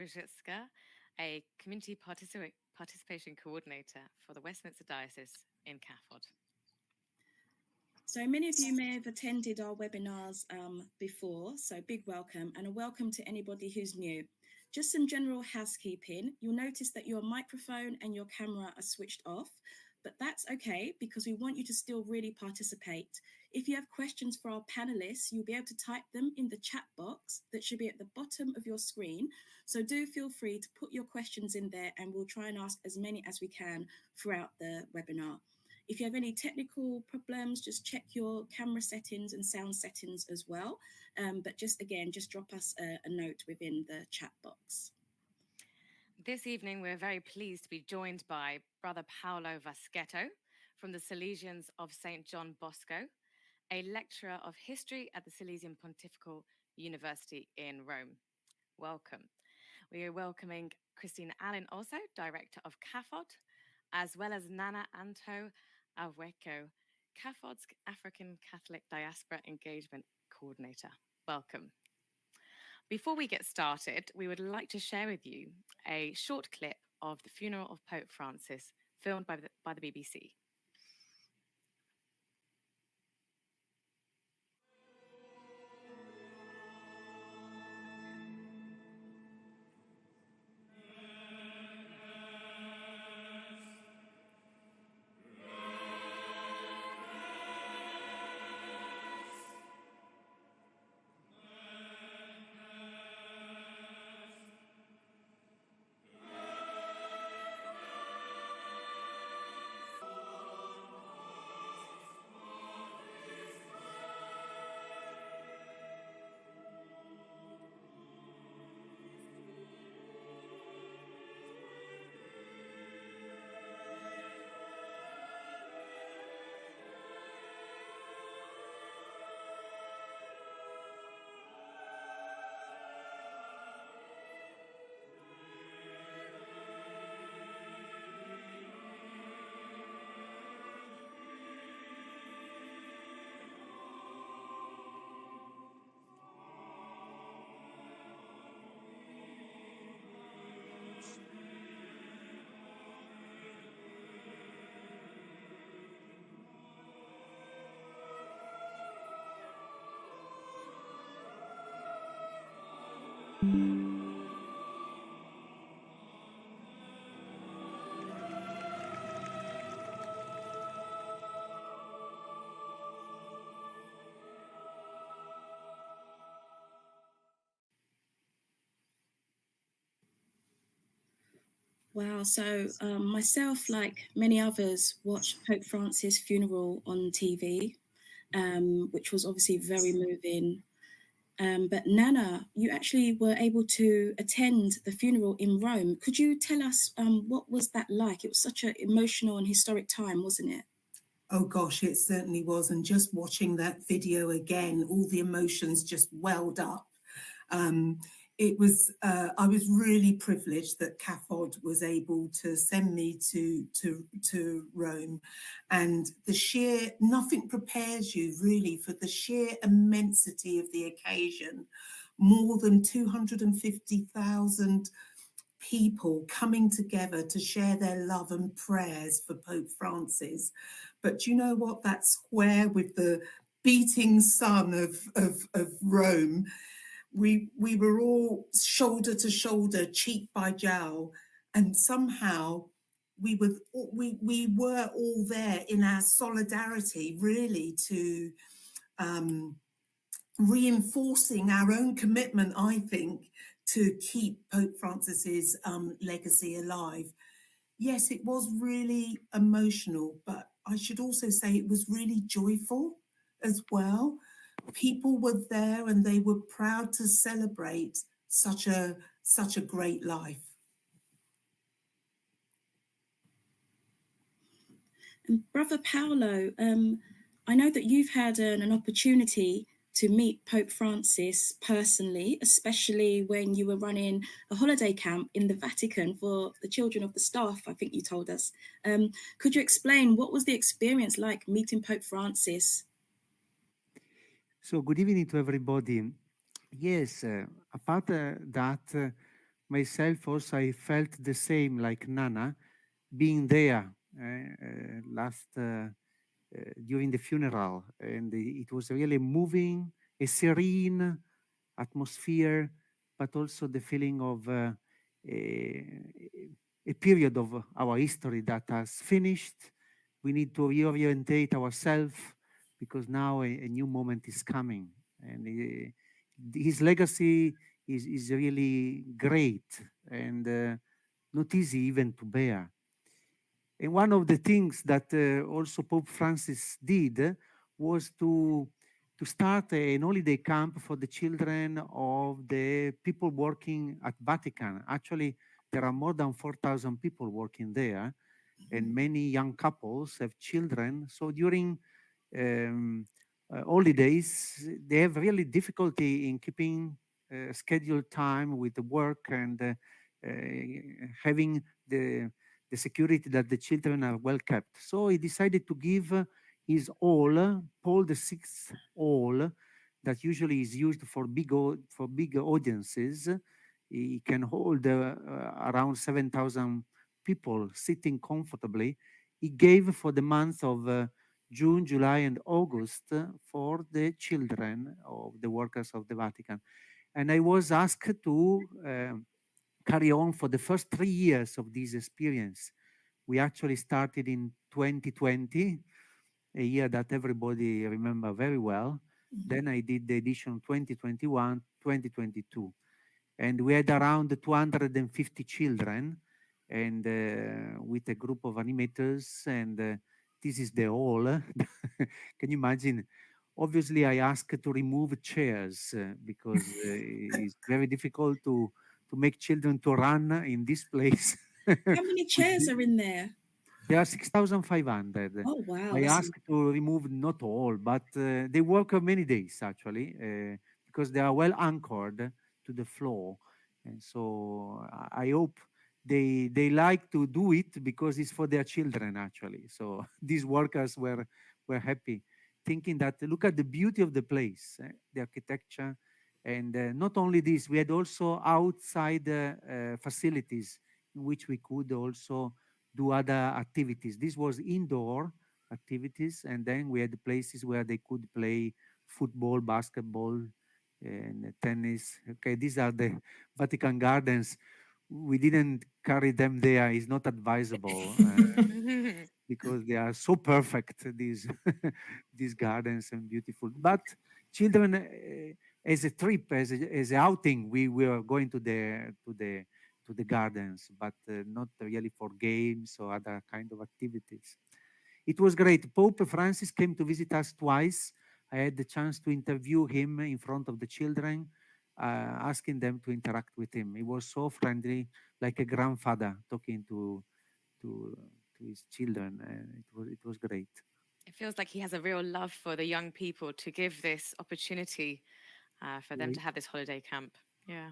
Brzezinska, a community participation coordinator for the Westminster Diocese in CAFOD. So many of you may have attended our webinars before, so big welcome, and a welcome to anybody who's new. Just some general housekeeping. You'll notice that your microphone and your camera are switched off, but that's okay because we want you to still really participate. If you have questions for our panelists, you'll be able to type them in the chat box that should be at the bottom of your screen. So do feel free to put your questions in there and we'll try and ask as many as we can throughout the webinar. If you have any technical problems, just check your camera settings and sound settings as well. But just drop us a note within the chat box. This evening, we're very pleased to be joined by Brother Paolo Vaschetto from the Salesians of St. John Bosco, a lecturer of history at the Salesian Pontifical University in Rome. Welcome. We are welcoming Christine Allen also, Director of CAFOD, as well as Nana Anto Aweko, CAFOD's African Catholic Diaspora Engagement Coordinator. Welcome. Before we get started, we would like to share with you a short clip of the funeral of Pope Francis, filmed by the BBC. Wow, so myself, like many others, watched Pope Francis' funeral on TV, which was obviously very moving. But Nana, you actually were able to attend the funeral in Rome. Could you tell us what was that like? It was such an emotional and historic time, wasn't it? Oh gosh, it certainly was. And just watching that video again, all the emotions just welled up. I was really privileged that CAFOD was able to send me to Rome, and nothing prepares you really for the sheer immensity of the occasion. More than 250,000 people coming together to share their love and prayers for Pope Francis. But you know what? That square with the beating sun of Rome, we were all shoulder to shoulder, cheek by jowl, and somehow we were all there in our solidarity, really, to reinforcing our own commitment, I think, to keep Pope Francis's legacy alive. Yes, it was really emotional, but I should also say it was really joyful as well. People were there and they were proud to celebrate such a great life. And Brother Paolo, I know that you've had an opportunity to meet Pope Francis personally, especially when you were running a holiday camp in the Vatican for the children of the staff, I think you told us. Could you explain what was the experience like meeting Pope Francis? So good evening to everybody. Yes, apart that myself also I felt the same like Nana, being there last during the funeral, and it was really moving, a serene atmosphere, but also the feeling of a period of our history that has finished. We need to reorientate ourselves because now a new moment is coming, and his legacy is really great and not easy even to bear. And one of the things that also Pope Francis did was to start an holiday camp for the children of the people working at Vatican. Actually, there are more than 4,000 people working there, and many young couples have children. So during um, holidays, they have really difficulty in keeping scheduled time with the work and uh, having the security that the children are well kept. So he decided to give his all, Paul the Sixth all, that usually is used for for big audiences. He can hold around 7,000 people sitting comfortably. He gave for the month of June, July, and August for the children of the workers of the Vatican. And I was asked to carry on for the first 3 years of this experience. We actually started in 2020, a year that everybody remember very well. Then I did the edition 2021, 2022, and we had around 250 children, and with a group of animators, and this is the hall. Can you imagine? Obviously, I asked to remove chairs because it's very difficult to make children to run in this place. How many With chairs are in there? There are 6,500. Oh, wow. I That's asked to remove not all, but they work many days actually because they are well anchored to the floor. And so I hope they like to do it because it's for their children actually. So these workers were happy, thinking that look at the beauty of the place, the architecture, and not only this, we had also outside facilities in which we could also do other activities. This was indoor activities, and then we had places where they could play football, basketball, and tennis. Okay, these are the Vatican Gardens. We didn't carry them there. It's not advisable because they are so perfect. These these gardens and beautiful. But children, as a trip, as a outing, we were going to the gardens, but not really for games or other kind of activities. It was great. Pope Francis came to visit us twice. I had the chance to interview him in front of the children, asking them to interact with him. He was so friendly, like a grandfather talking to to his children. It was great. It feels like he has a real love for the young people to give this opportunity for them to have this holiday camp. Yeah.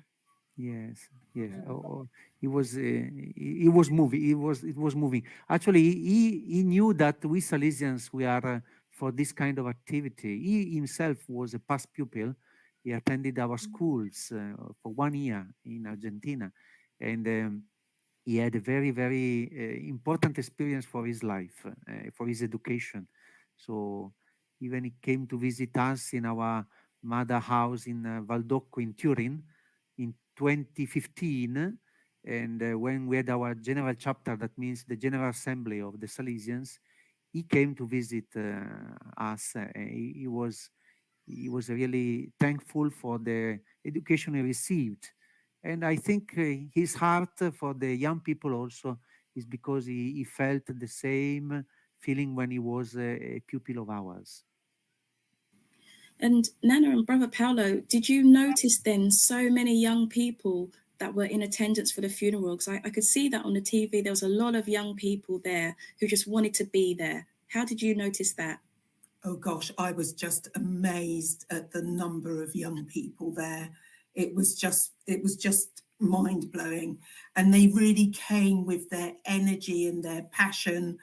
Yes, yes. Mm. He was moving. It was moving. Actually, he knew that we Salesians we are for this kind of activity. He himself was a past pupil. He attended our schools for 1 year in Argentina, and he had a very very important experience for his life, for his education. So even he came to visit us in our mother house in Valdocco in Turin in 2015, and when we had our general chapter, that means the general assembly of the Salesians, he came to visit us. He was really thankful for the education he received, and I think his heart for the young people also is because he felt the same feeling when he was a pupil of ours. And Nana and Brother Paolo, did you notice then so many young people that were in attendance for the funeral? Because I could see that on the TV. There was a lot of young people there who just wanted to be there. How did you notice that? Oh gosh, I was just amazed at the number of young people there. It was just mind blowing, and they really came with their energy and their passion.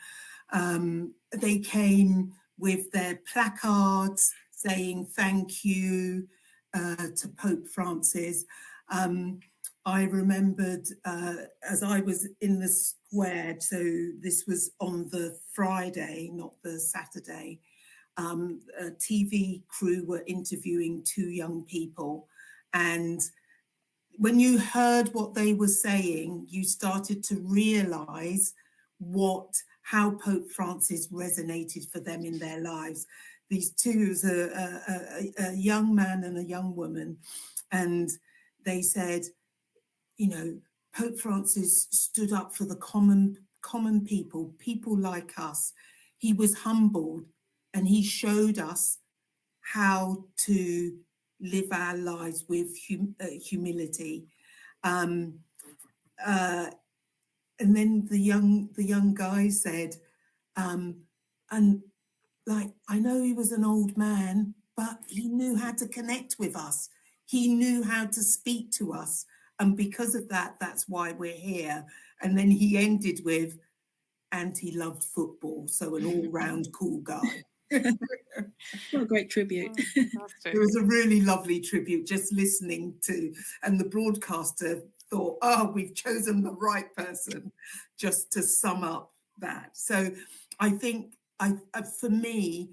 They came with their placards saying thank you to Pope Francis. Um, I remembered as I was in the square, so this was on the Friday, not the Saturday, a TV crew were interviewing two young people. And when you heard what they were saying, you started to realize how Pope Francis resonated for them in their lives. These two, was a young man and a young woman, and they said, you know, Pope Francis stood up for the common people like us. He was humbled, and he showed us how to live our lives with humility. And then the young guy said, and like, I know he was an old man, but he knew how to connect with us. He knew how to speak to us. And because of that, that's why we're here. And then he ended with, and he loved football. So an all-round cool guy. What a great tribute. It was a really lovely tribute, just listening to, and the broadcaster thought, oh, we've chosen the right person just to sum up that. So I think for me,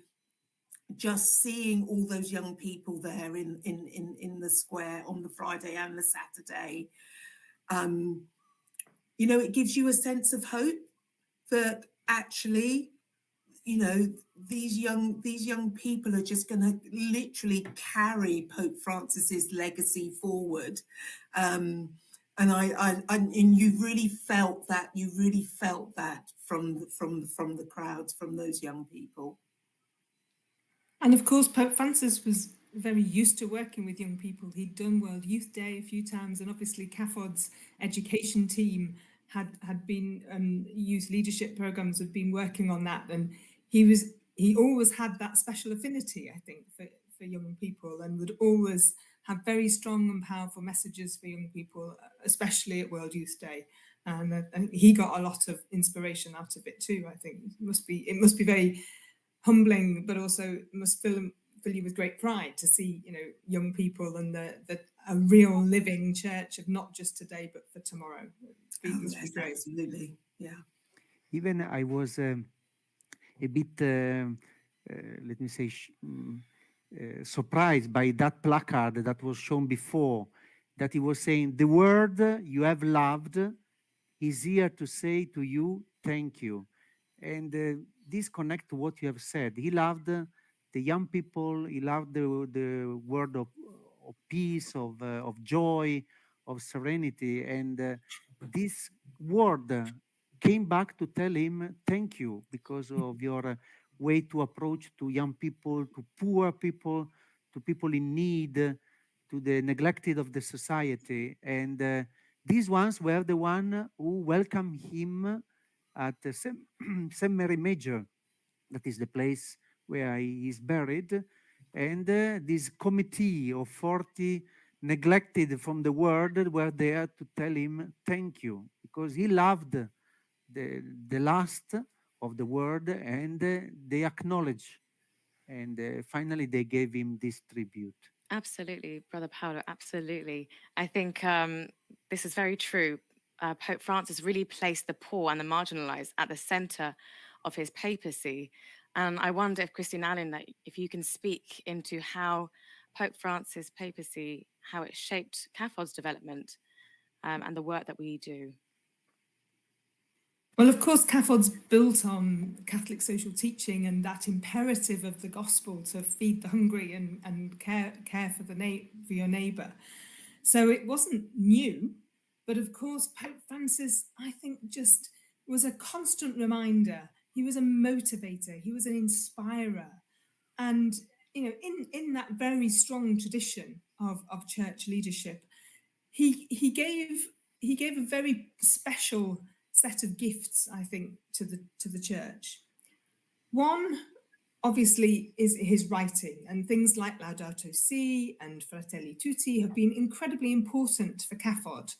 just seeing all those young people there in the square on the Friday and the Saturday, you know, it gives you a sense of hope that actually, you know, these young people are just going to literally carry Pope Francis's legacy forward. And you really felt that. You really felt that from the crowds, from those young people. And of course, Pope Francis was very used to working with young people. He'd done World Youth Day a few times, and obviously CAFOD's education team had been youth leadership programs had been working on that, and he always had that special affinity, I think, for young people, and would always have very strong and powerful messages for young people, especially at World Youth Day. And he got a lot of inspiration out of it too. I think it must be very humbling, but also must fill you with great pride to see, you know, young people and a real living church of not just today but for tomorrow. Yes, absolutely, yeah. Even I was a bit, let me say, surprised by that placard that was shown before, that he was saying, the word you have loved is here to say to you, thank you. And this connects to what you have said. He loved the young people. He loved the word of peace, of joy, of serenity. And this word came back to tell him, thank you, because of your way to approach to young people, to poor people, to people in need, to the neglected of the society. And these ones were the one who welcomed him at St. Mary Major, that is the place where he is buried. And this committee of 40 neglected from the world were there to tell him thank you, because he loved the last of the world, and they acknowledge. And finally, they gave him this tribute. Absolutely, Brother Paolo, absolutely. I think this is very true. Pope Francis really placed the poor and the marginalized at the center of his papacy. And I wonder if, Christine Allen, that if you can speak into how Pope Francis' papacy, how it shaped CAFOD's development and the work that we do. Well, of course, CAFOD's built on Catholic social teaching and that imperative of the gospel to feed the hungry and care for your neighbour. So it wasn't new, but of course, Pope Francis, I think, just was a constant reminder. He was a motivator. He was an inspirer. And, you know, in that very strong tradition of church leadership, he gave a very special set of gifts, I think, to the church. One, obviously, is his writing, and things like Laudato Si and Fratelli Tutti have been incredibly important for CAFOD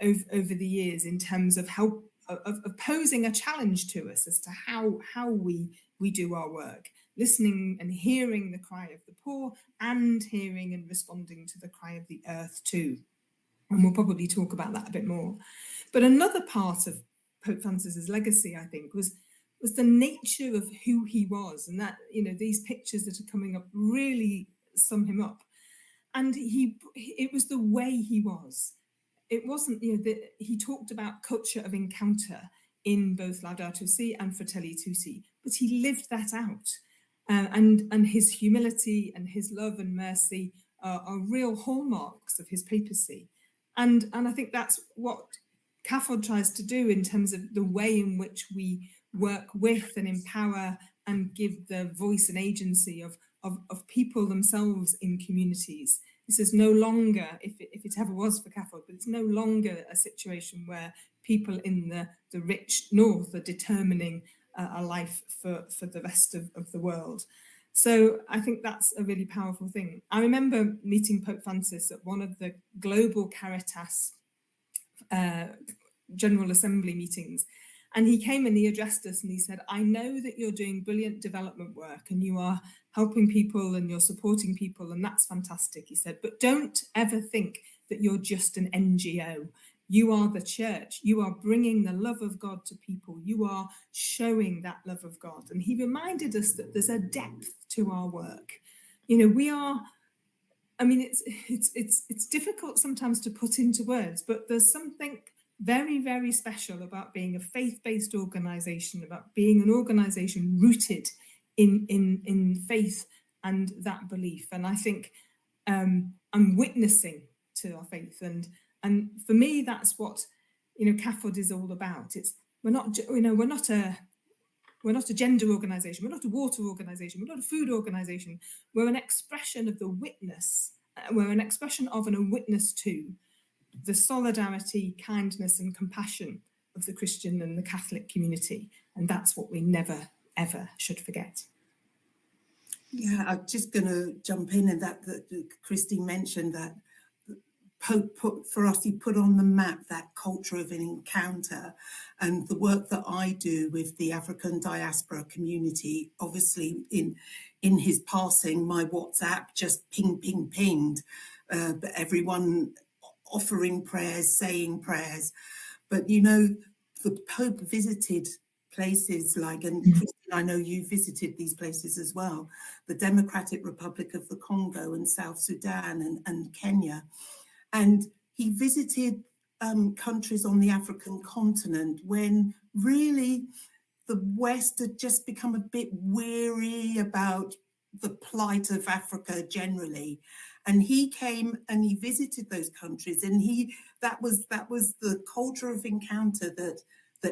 over the years in terms of posing a challenge to us as to how we do our work, listening and hearing the cry of the poor and hearing and responding to the cry of the earth too. And we'll probably talk about that a bit more. But another part of Pope Francis's legacy, I think, was the nature of who he was, and that, you know, these pictures that are coming up really sum him up. And it was the way he was. It wasn't, you know, he talked about culture of encounter in both Laudato Si and Fratelli Tutti, but he lived that out. And his humility and his love and mercy are real hallmarks of his papacy. And I think that's what CAFOD tries to do in terms of the way in which we work with and empower and give the voice and agency of people themselves in communities. This is no longer, if it ever was for CAFOD, but it's no longer a situation where people in the rich north are determining a life for the rest of the world. So I think that's a really powerful thing. I remember meeting Pope Francis at one of the Global Caritas General Assembly meetings. And he came and he addressed us and he said, I know that you're doing brilliant development work and you are helping people and you're supporting people, and that's fantastic, he said, but don't ever think that you're just an NGO. You are the church. You are bringing the love of God to people. You are showing that love of God. And he reminded us that there's a depth to our work. You know, we are, I mean, it's difficult sometimes to put into words, but there's something very, very special about being a faith-based organization, about being an organization rooted in faith and that belief. And I think I'm witnessing to our faith, and for me, that's what, you know, CAFOD is all about. We're not a gender organization, we're not a water organization, we're not a food organization. We're an expression of the witness. We're an expression of and a witness to the solidarity, kindness, and compassion of the Christian and the Catholic community. And that's what we never, ever should forget. Yeah, I'm just going to jump in, and that Christine mentioned that Pope he put on the map that culture of an encounter, and the work that I do with the African diaspora community. Obviously, in his passing, my WhatsApp just pinged, but everyone offering prayers, saying prayers. But you know, the Pope visited places like, and Christine, I know you visited these places as well, the Democratic Republic of the Congo and South Sudan and Kenya. And he visited countries on the African continent when really the West had just become a bit weary about the plight of Africa generally. And he came and he visited those countries, and that was the culture of encounter that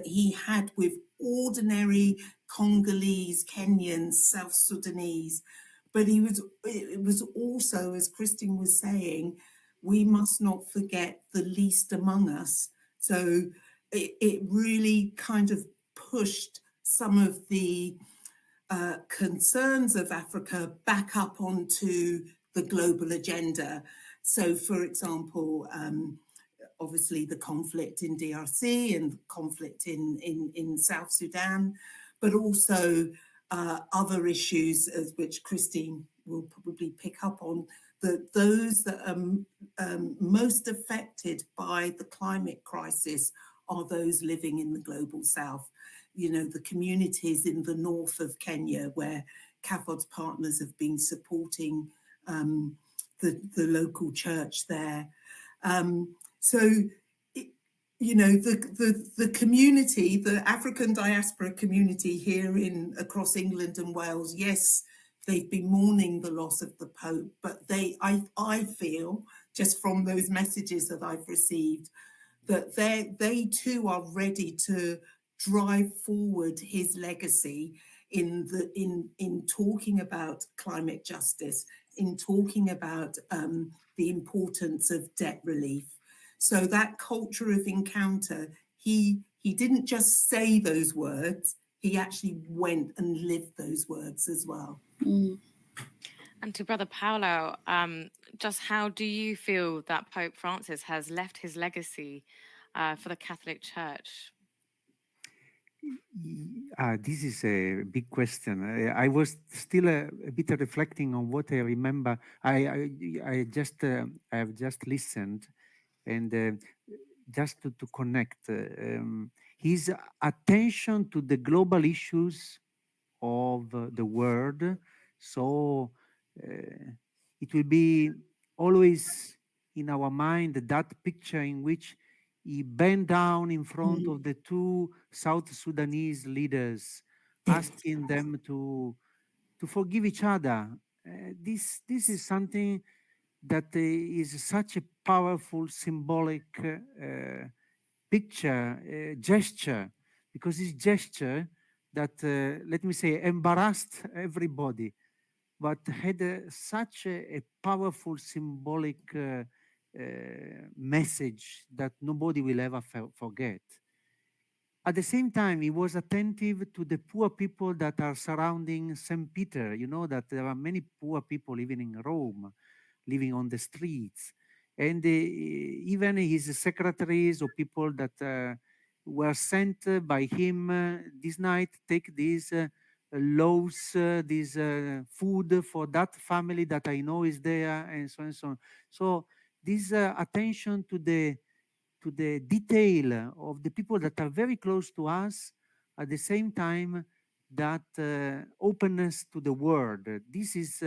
he had with ordinary Congolese, Kenyans, South Sudanese. But it was also, as Christine was saying, we must not forget the least among us. So it really kind of pushed some of the concerns of Africa back up onto the global agenda. So, for example, obviously the conflict in DRC and the conflict in South Sudan, but also other issues, which Christine will probably pick up on, those that are most affected by the climate crisis are those living in the global south. You know, the communities in the north of Kenya, where CAFOD's partners have been supporting the local church there. You know, the community, the African diaspora community here across England and Wales, yes, they've been mourning the loss of the Pope, but I feel, just from those messages that I've received, that they too are ready to drive forward his legacy in talking about climate justice, in talking about the importance of debt relief. So that culture of encounter, he didn't just say those words, he actually went and lived those words as well. Mm. And to Brother Paolo, just how do you feel that Pope Francis has left his legacy for the Catholic Church? This is a big question. I was still a bit reflecting on what I remember. I have just listened, And just to connect, his attention to the global issues of the world. So it will be always in our mind that picture in which he bent down in front of the two South Sudanese leaders, asking them to forgive each other. This is something that is such a powerful symbolic picture, gesture, because this gesture that, let me say, embarrassed everybody, but had such a powerful symbolic message that nobody will ever forget. At the same time, he was attentive to the poor people that are surrounding St. Peter. You know that there are many poor people living in Rome, living on the streets. And even his secretaries or people that were sent by him this night, take these loaves, this food for that family that I know is there, and so on and so on. So this attention to the detail of the people that are very close to us, at the same time that openness to the world. This is,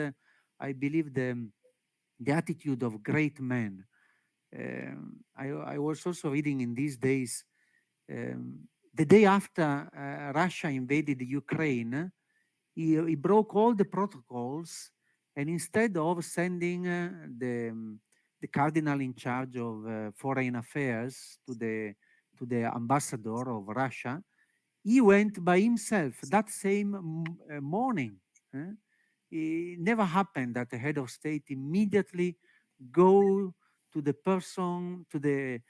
I believe, the attitude of great men. I was also reading in these days, the day after Russia invaded Ukraine, he broke all the protocols, and instead of sending the cardinal in charge of foreign affairs to the ambassador of Russia, he went by himself that same morning. It never happened that the head of state immediately go to the person, to the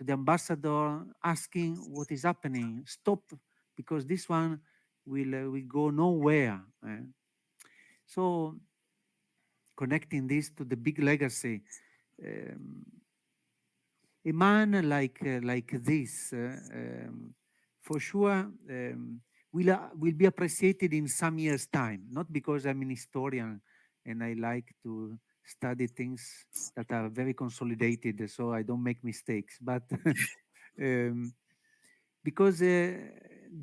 ambassador, asking what is happening. Stop, because this one will go nowhere. So connecting this to the big legacy, a man like this, for sure, will be appreciated in some years' time. Not because I'm an historian and I like to study things that are very consolidated, so I don't make mistakes, but because the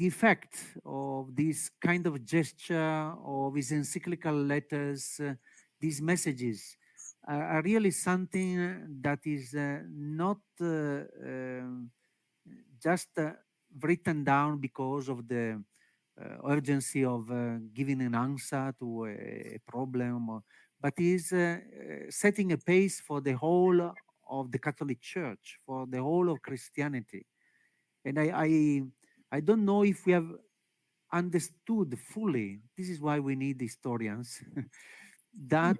effect of this kind of gesture, of his encyclical letters, these messages are really something that is not just written down because of the urgency of giving an answer to a problem, but is setting a pace for the whole of the Catholic Church, for the whole of Christianity. And I don't know if we have understood fully, this is why we need historians, that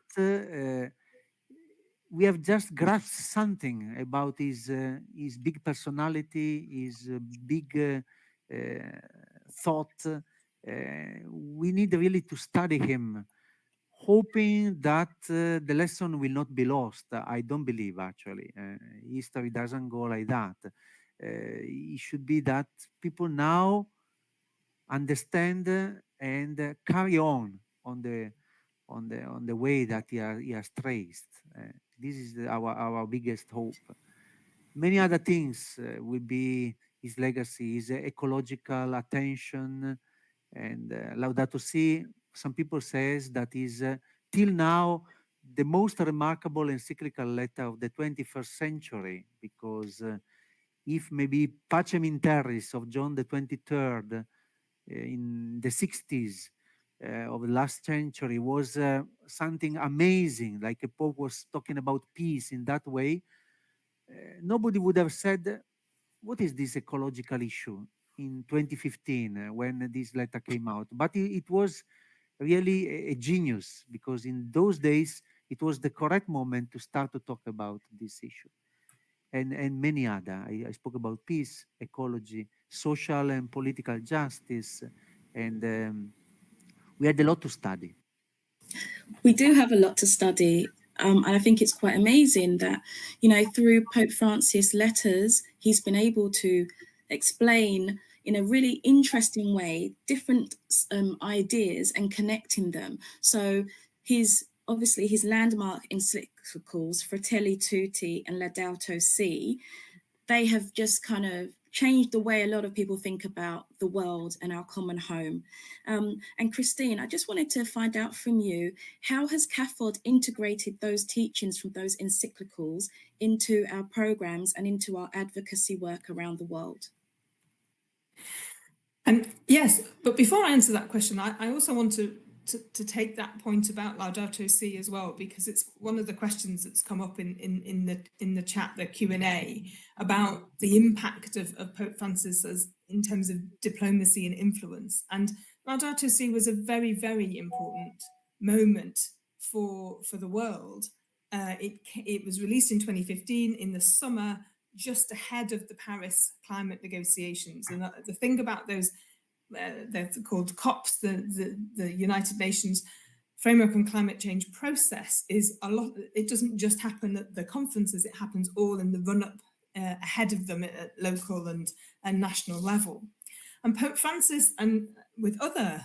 we have just grasped something about his big personality, his big thought. We need really to study him, hoping that the lesson will not be lost. I don't believe, actually. History doesn't go like that. It should be that people now understand and carry on the way that he has traced. This is our biggest hope. Many other things will be his legacy, his ecological attention, and Laudato Si. Some people says that is till now the most remarkable encyclical letter of the 21st century, because if maybe Pacem in Terris of John the 23rd in the 60s of the last century was something amazing, like a Pope was talking about peace in that way, nobody would have said, what is this ecological issue in 2015 when this letter came out? But it was really a genius, because in those days, it was the correct moment to start to talk about this issue. And many other. I spoke about peace, ecology, social and political justice, and we had a lot to study. We do have a lot to study. And I think it's quite amazing that, through Pope Francis' letters, he's been able to explain in a really interesting way different ideas and connecting them. So his obviously his landmark encyclicals, Fratelli Tutti and Laudato Si, they have just kind of changed the way a lot of people think about the world and our common home. And Christine, I just wanted to find out from you, how has CAFOD integrated those teachings from those encyclicals into our programs and into our advocacy work around the world? Yes, but before I answer that question, I also want to take that point about Laudato Si as well, because it's one of the questions that's come up in the chat, the Q&A, about the impact of Pope Francis in terms of diplomacy and influence. And Laudato Si was a very, very important moment for the world. It was released in 2015 in the summer, just ahead of the Paris climate negotiations. And the thing about those, they're called COPs, the United Nations Framework on Climate Change process, is a lot. It doesn't just happen at the conferences, it happens all in the run-up ahead of them at local and national level. And Pope Francis, and with other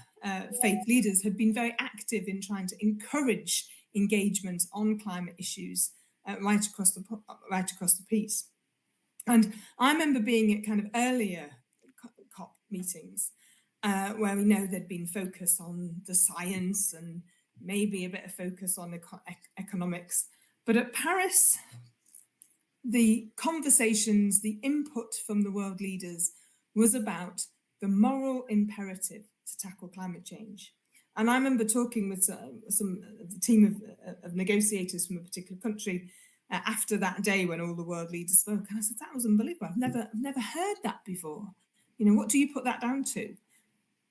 faith leaders, had been very active in trying to encourage engagement on climate issues right across the piece. And I remember being at kind of earlier COP meetings where we know there'd been focus on the science and maybe a bit of focus on economics. But at Paris, the conversations, the input from the world leaders was about the moral imperative to tackle climate change. And I remember talking with the team of negotiators from a particular country after that day when all the world leaders spoke, and I said, that was unbelievable. I've never heard that before. You know, what do you put that down to?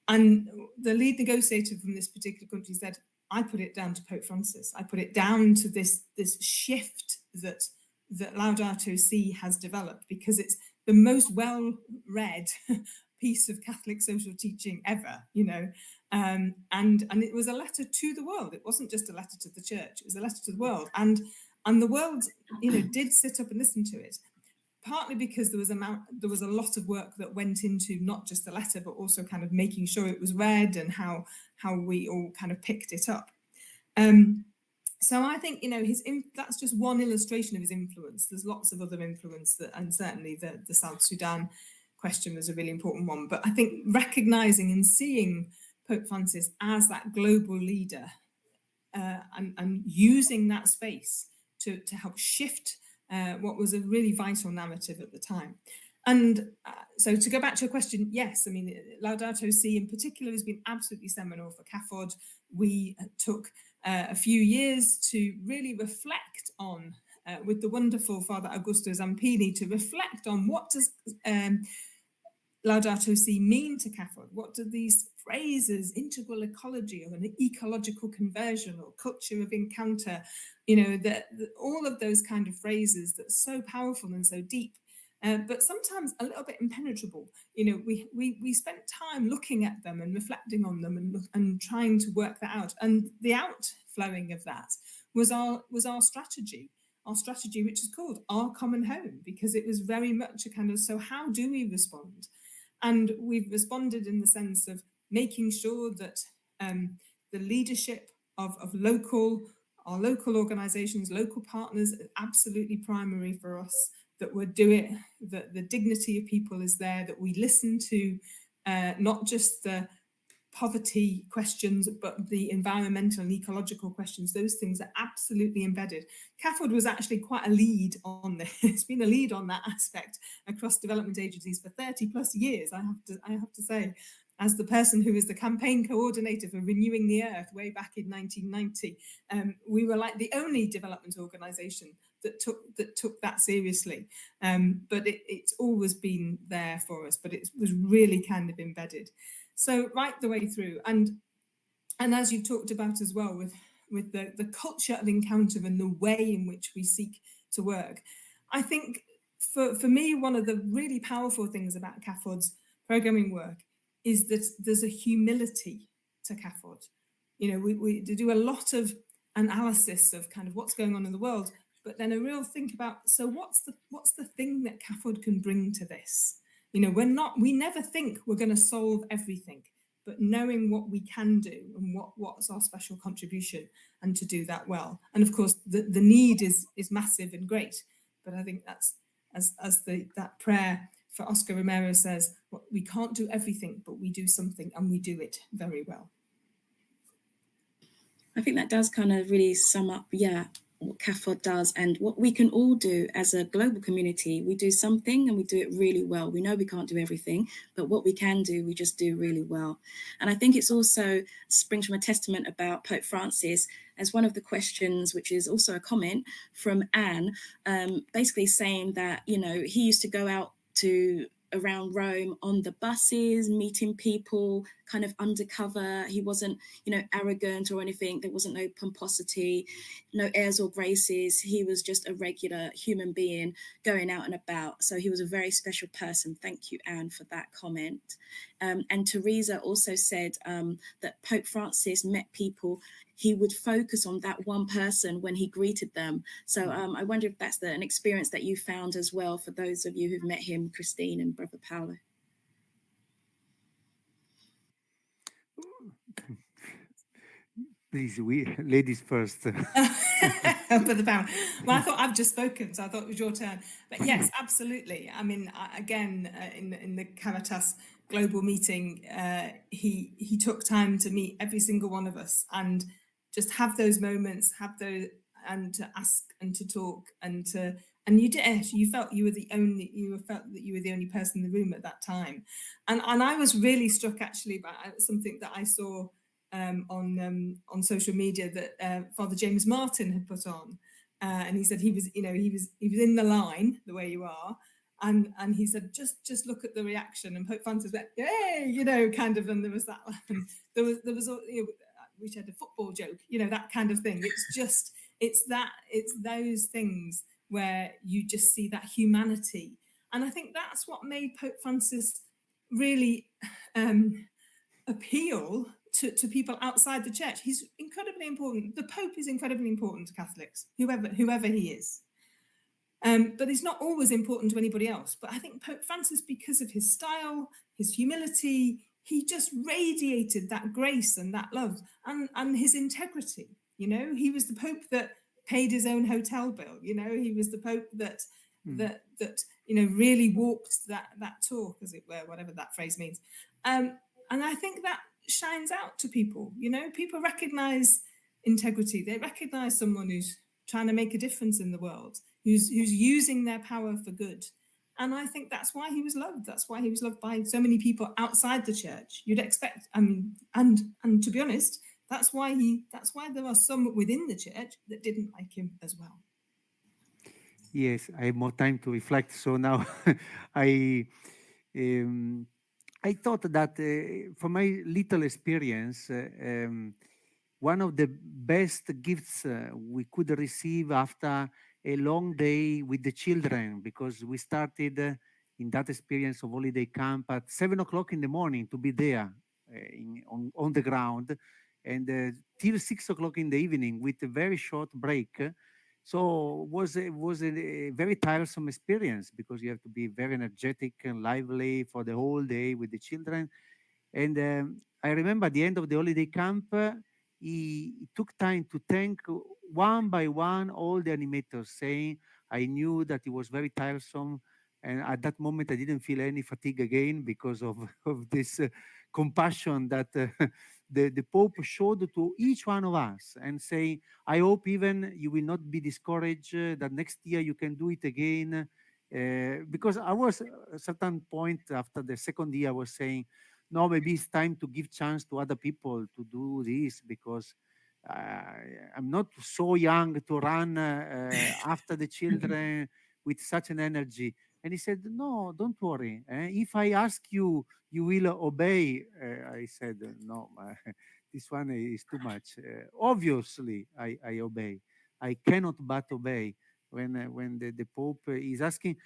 And the lead negotiator from this particular country said, I put it down to Pope Francis. I put it down to this shift that Laudato Si has developed, because it's the most well-read piece of Catholic social teaching ever, you know, and it was a letter to the world. It wasn't just a letter to the church, it was a letter to the world. And the world, you know, did sit up and listen to it, partly because there was a lot of work that went into not just the letter, but also kind of making sure it was read and how we all kind of picked it up. So I think, you know, that's just one illustration of his influence. There's lots of other influence, and certainly the South Sudan question was a really important one. But I think recognizing and seeing Pope Francis as that global leader and using that space to help shift what was a really vital narrative at the time. And so to go back to your question, yes, I mean, Laudato Si in particular has been absolutely seminal for CAFOD. We took a few years to really reflect on, with the wonderful Father Augusto Zampini, to reflect on what does Laudato Si mean to CAFOD? What do these phrases, integral ecology or an ecological conversion or culture of encounter, you know, all of those kind of phrases that are so powerful and so deep, but sometimes a little bit impenetrable. You know, we spent time looking at them and reflecting on them and trying to work that out. And the outflowing of that was our strategy. Our strategy, which is called Our Common Home, because it was very much a kind of, so how do we respond? And we've responded in the sense of making sure that the leadership of our local organizations, local partners, is absolutely primary for us, that we do it, that the dignity of people is there, that we listen to not just the poverty questions, but the environmental and ecological questions. Those things are absolutely embedded. CAFOD was actually quite a lead on this. It's been a lead on that aspect across development agencies for 30 plus years, I have to say, as the person who was the campaign coordinator for Renewing the Earth way back in 1990. We were like the only development organization that took that seriously. But it's always been there for us, but it was really kind of embedded. So right the way through, and as you talked about as well, with the culture of encounter and the way in which we seek to work, I think for me, one of the really powerful things about CAFOD's programming work is that there's a humility to CAFOD. You know, we do a lot of analysis of kind of what's going on in the world, but then a real think about, so what's the thing that CAFOD can bring to this? You know, we never think we're going to solve everything. but knowing what we can do and what's our special contribution, and to do that well. And of course, the need is massive and great, but I think that's that prayer for Oscar Romero says, well, we can't do everything, but we do something, and we do it very well. I think that does kind of really sum up, what CAFOD does and what we can all do as a global community. We do something and we do it really well. We know we can't do everything, but what we can do, we just do really well. And I think it's also springs from a testament about Pope Francis, as one of the questions, which is also a comment from Anne, basically saying that, he used to go out to around Rome on the buses, meeting people kind of undercover. He wasn't, arrogant or anything. There wasn't no pomposity, no airs or graces. He was just a regular human being going out and about. So he was a very special person. Thank you, Anne, for that comment. And Teresa also said that Pope Francis met people. He would focus on that one person when he greeted them. So I wonder if that's an experience that you found as well for those of you who've met him, Christine and Brother Paolo. Please, ladies first. Brother Paolo. Well, I thought I've just spoken, so I thought it was your turn. But yes, absolutely. I mean, again, in the Caritas global meeting, he took time to meet every single one of us and just have those moments, and to ask and to talk and you did. You felt that you were the only person in the room at that time, and I was really struck actually by something that I saw on social media that Father James Martin had put on, and he said he was in the line the way you are. And he said, just look at the reaction. And Pope Francis went, yay, kind of, and there was that, and there was we had a football joke, that kind of thing. It's those things where you just see that humanity. And I think that's what made Pope Francis really appeal to people outside the church. He's incredibly important. The Pope is incredibly important to Catholics, whoever he is. But he's not always important to anybody else. But I think Pope Francis, because of his style, his humility, he just radiated that grace and that love and his integrity. He was the Pope that paid his own hotel bill. He was the Pope that really walked that talk, as it were, whatever that phrase means. And I think that shines out to people. People recognize integrity. They recognize someone who's trying to make a difference in the world, who's using their power for good. And I think that's why he was loved. That's why he was loved by so many people outside the church. You'd expect, and to be honest, that's why there are some within the church that didn't like him as well. Yes, I have more time to reflect. So now I thought that from my little experience, one of the best gifts we could receive after a long day with the children, because we started in that experience of holiday camp at 7 o'clock in the morning to be there on the ground, and till 6 o'clock in the evening with a very short break. So it was a very tiresome experience, because you have to be very energetic and lively for the whole day with the children. And I remember at the end of the holiday camp, he took time to thank one by one all the animators, saying, I knew that it was very tiresome. And at that moment, I didn't feel any fatigue again because of this compassion that the Pope showed to each one of us, and say, I hope even you will not be discouraged, that next year you can do it again. Because I was at a certain point after the second year, I was saying, no, maybe it's time to give chance to other people to do this, because I'm not so young to run after the children with such an energy. And he said, no, don't worry. If I ask you, you will obey. I said, no, this one is too much. Obviously, I obey. I cannot but obey when the Pope is asking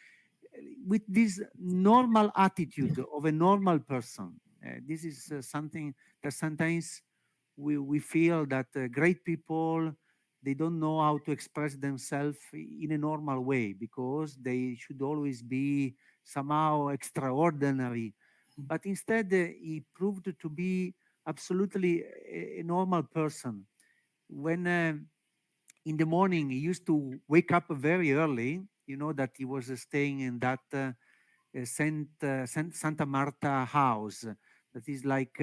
with this normal attitude of a normal person. This is something that sometimes we feel that great people, they don't know how to express themselves in a normal way, because they should always be somehow extraordinary. but instead he proved to be absolutely a normal person. When in the morning he used to wake up very early, you know that he was staying in that Santa Marta house that is like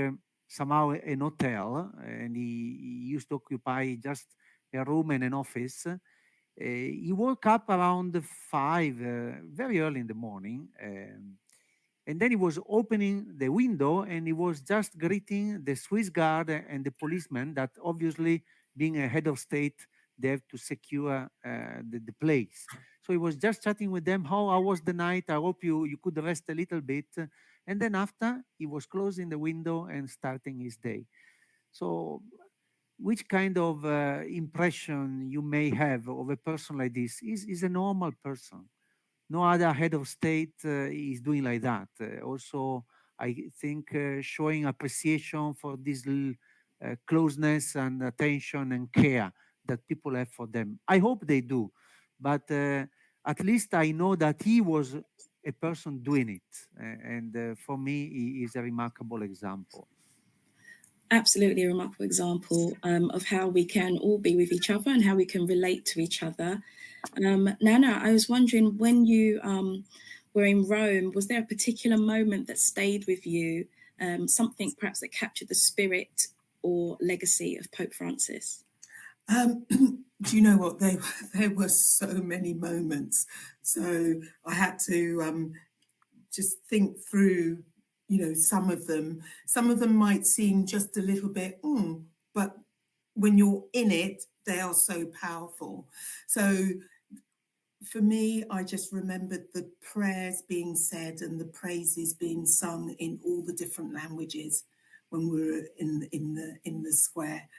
somehow an hotel, and he used to occupy just a room and an office. He woke up around 5, very early in the morning, and then he was opening the window and he was just greeting the Swiss guard and the policeman that obviously, being a head of state, they have to secure the place. So he was just chatting with them. How was the night? I hope you could rest a little bit. And then after, he was closing the window and starting his day. So which kind of impression you may have of a person like this? Is a normal person. No other head of state is doing like that. Also, I think showing appreciation for this closeness and attention and care that people have for them. I hope they do, but at least I know that he was a person doing it, and for me, he is a remarkable example. Absolutely a remarkable example of how we can all be with each other and how we can relate to each other. Nana, I was wondering, when you were in Rome, was there a particular moment that stayed with you, something perhaps that captured the spirit or legacy of Pope Francis? Do you know what? There were so many moments. So I had to just think through, some of them. Some of them might seem just a little bit, but when you're in it, they are so powerful. So for me, I just remembered the prayers being said and the praises being sung in all the different languages when we were in the square.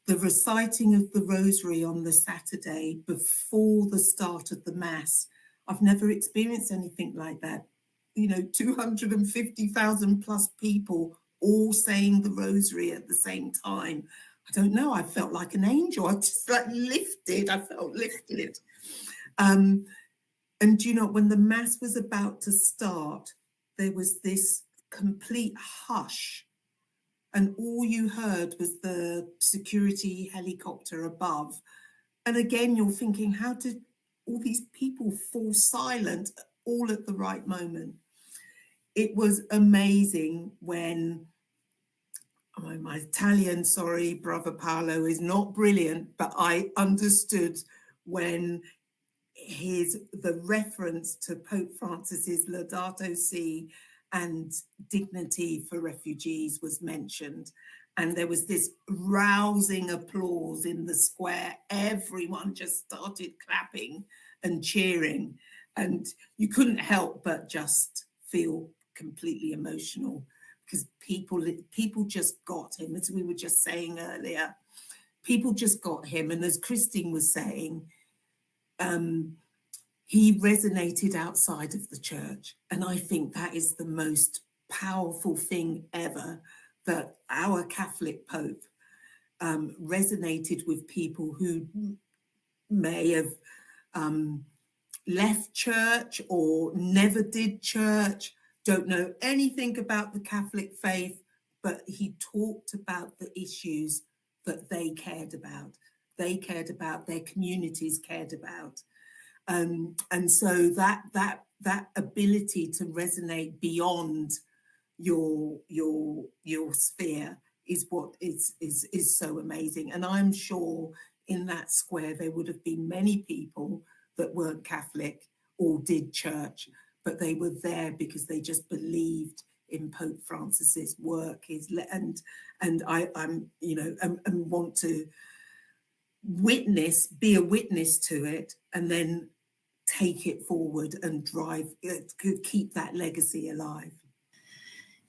The reciting of the rosary on the Saturday before the start of the Mass. I've never experienced anything like that. 250,000 plus people all saying the rosary at the same time. I don't know, I felt like an angel. I just I felt lifted. And when the Mass was about to start, there was this complete hush. And all you heard was the security helicopter above. And again, you're thinking, how did all these people fall silent all at the right moment? It was amazing when, my Italian, sorry, Brother Paolo, is not brilliant, but I understood when the reference to Pope Francis's Laudato Si and dignity for refugees was mentioned. And there was this rousing applause in the square. Everyone just started clapping and cheering. And you couldn't help but just feel completely emotional because people just got him, as we were just saying earlier. People just got him. And as Christine was saying, he resonated outside of the church. And I think that is the most powerful thing ever, that our Catholic Pope resonated with people who may have left church or never did church, don't know anything about the Catholic faith, but he talked about the issues that they cared about. They cared about, their communities cared about. And so that ability to resonate beyond your sphere is what is so amazing. And I'm sure in that square there would have been many people that weren't Catholic or did church, but they were there because they just believed in Pope Francis's work, and want to be a witness to it, and then take it forward and drive it, keep that legacy alive.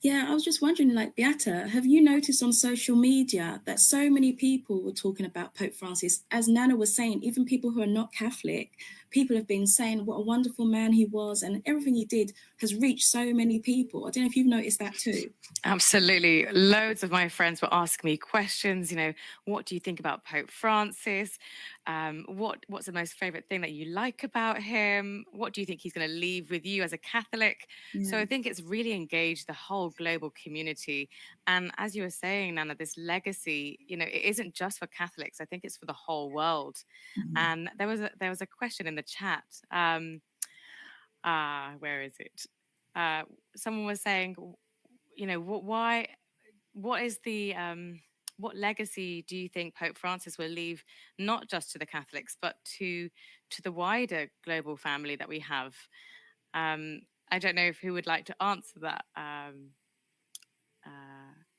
Yeah, I was just wondering, like, Beata, have you noticed on social media that so many people were talking about Pope Francis? As Nana was saying, even people who are not Catholic people have been saying what a wonderful man he was, and everything he did has reached so many people. I don't know if you've noticed that too. Absolutely. Loads of my friends were asking me questions. What do you think about Pope Francis? What's the most favorite thing that you like about him? What do you think he's going to leave with you as a Catholic? So I think it's really engaged the whole global community. And as you were saying, Nana, this legacy, it isn't just for Catholics. I think it's for the whole world. And there was a question in the chat. Where is it? Someone was saying, what legacy do you think Pope Francis will leave, not just to the Catholics, but to the wider global family that we have? I don't know who would like to answer that.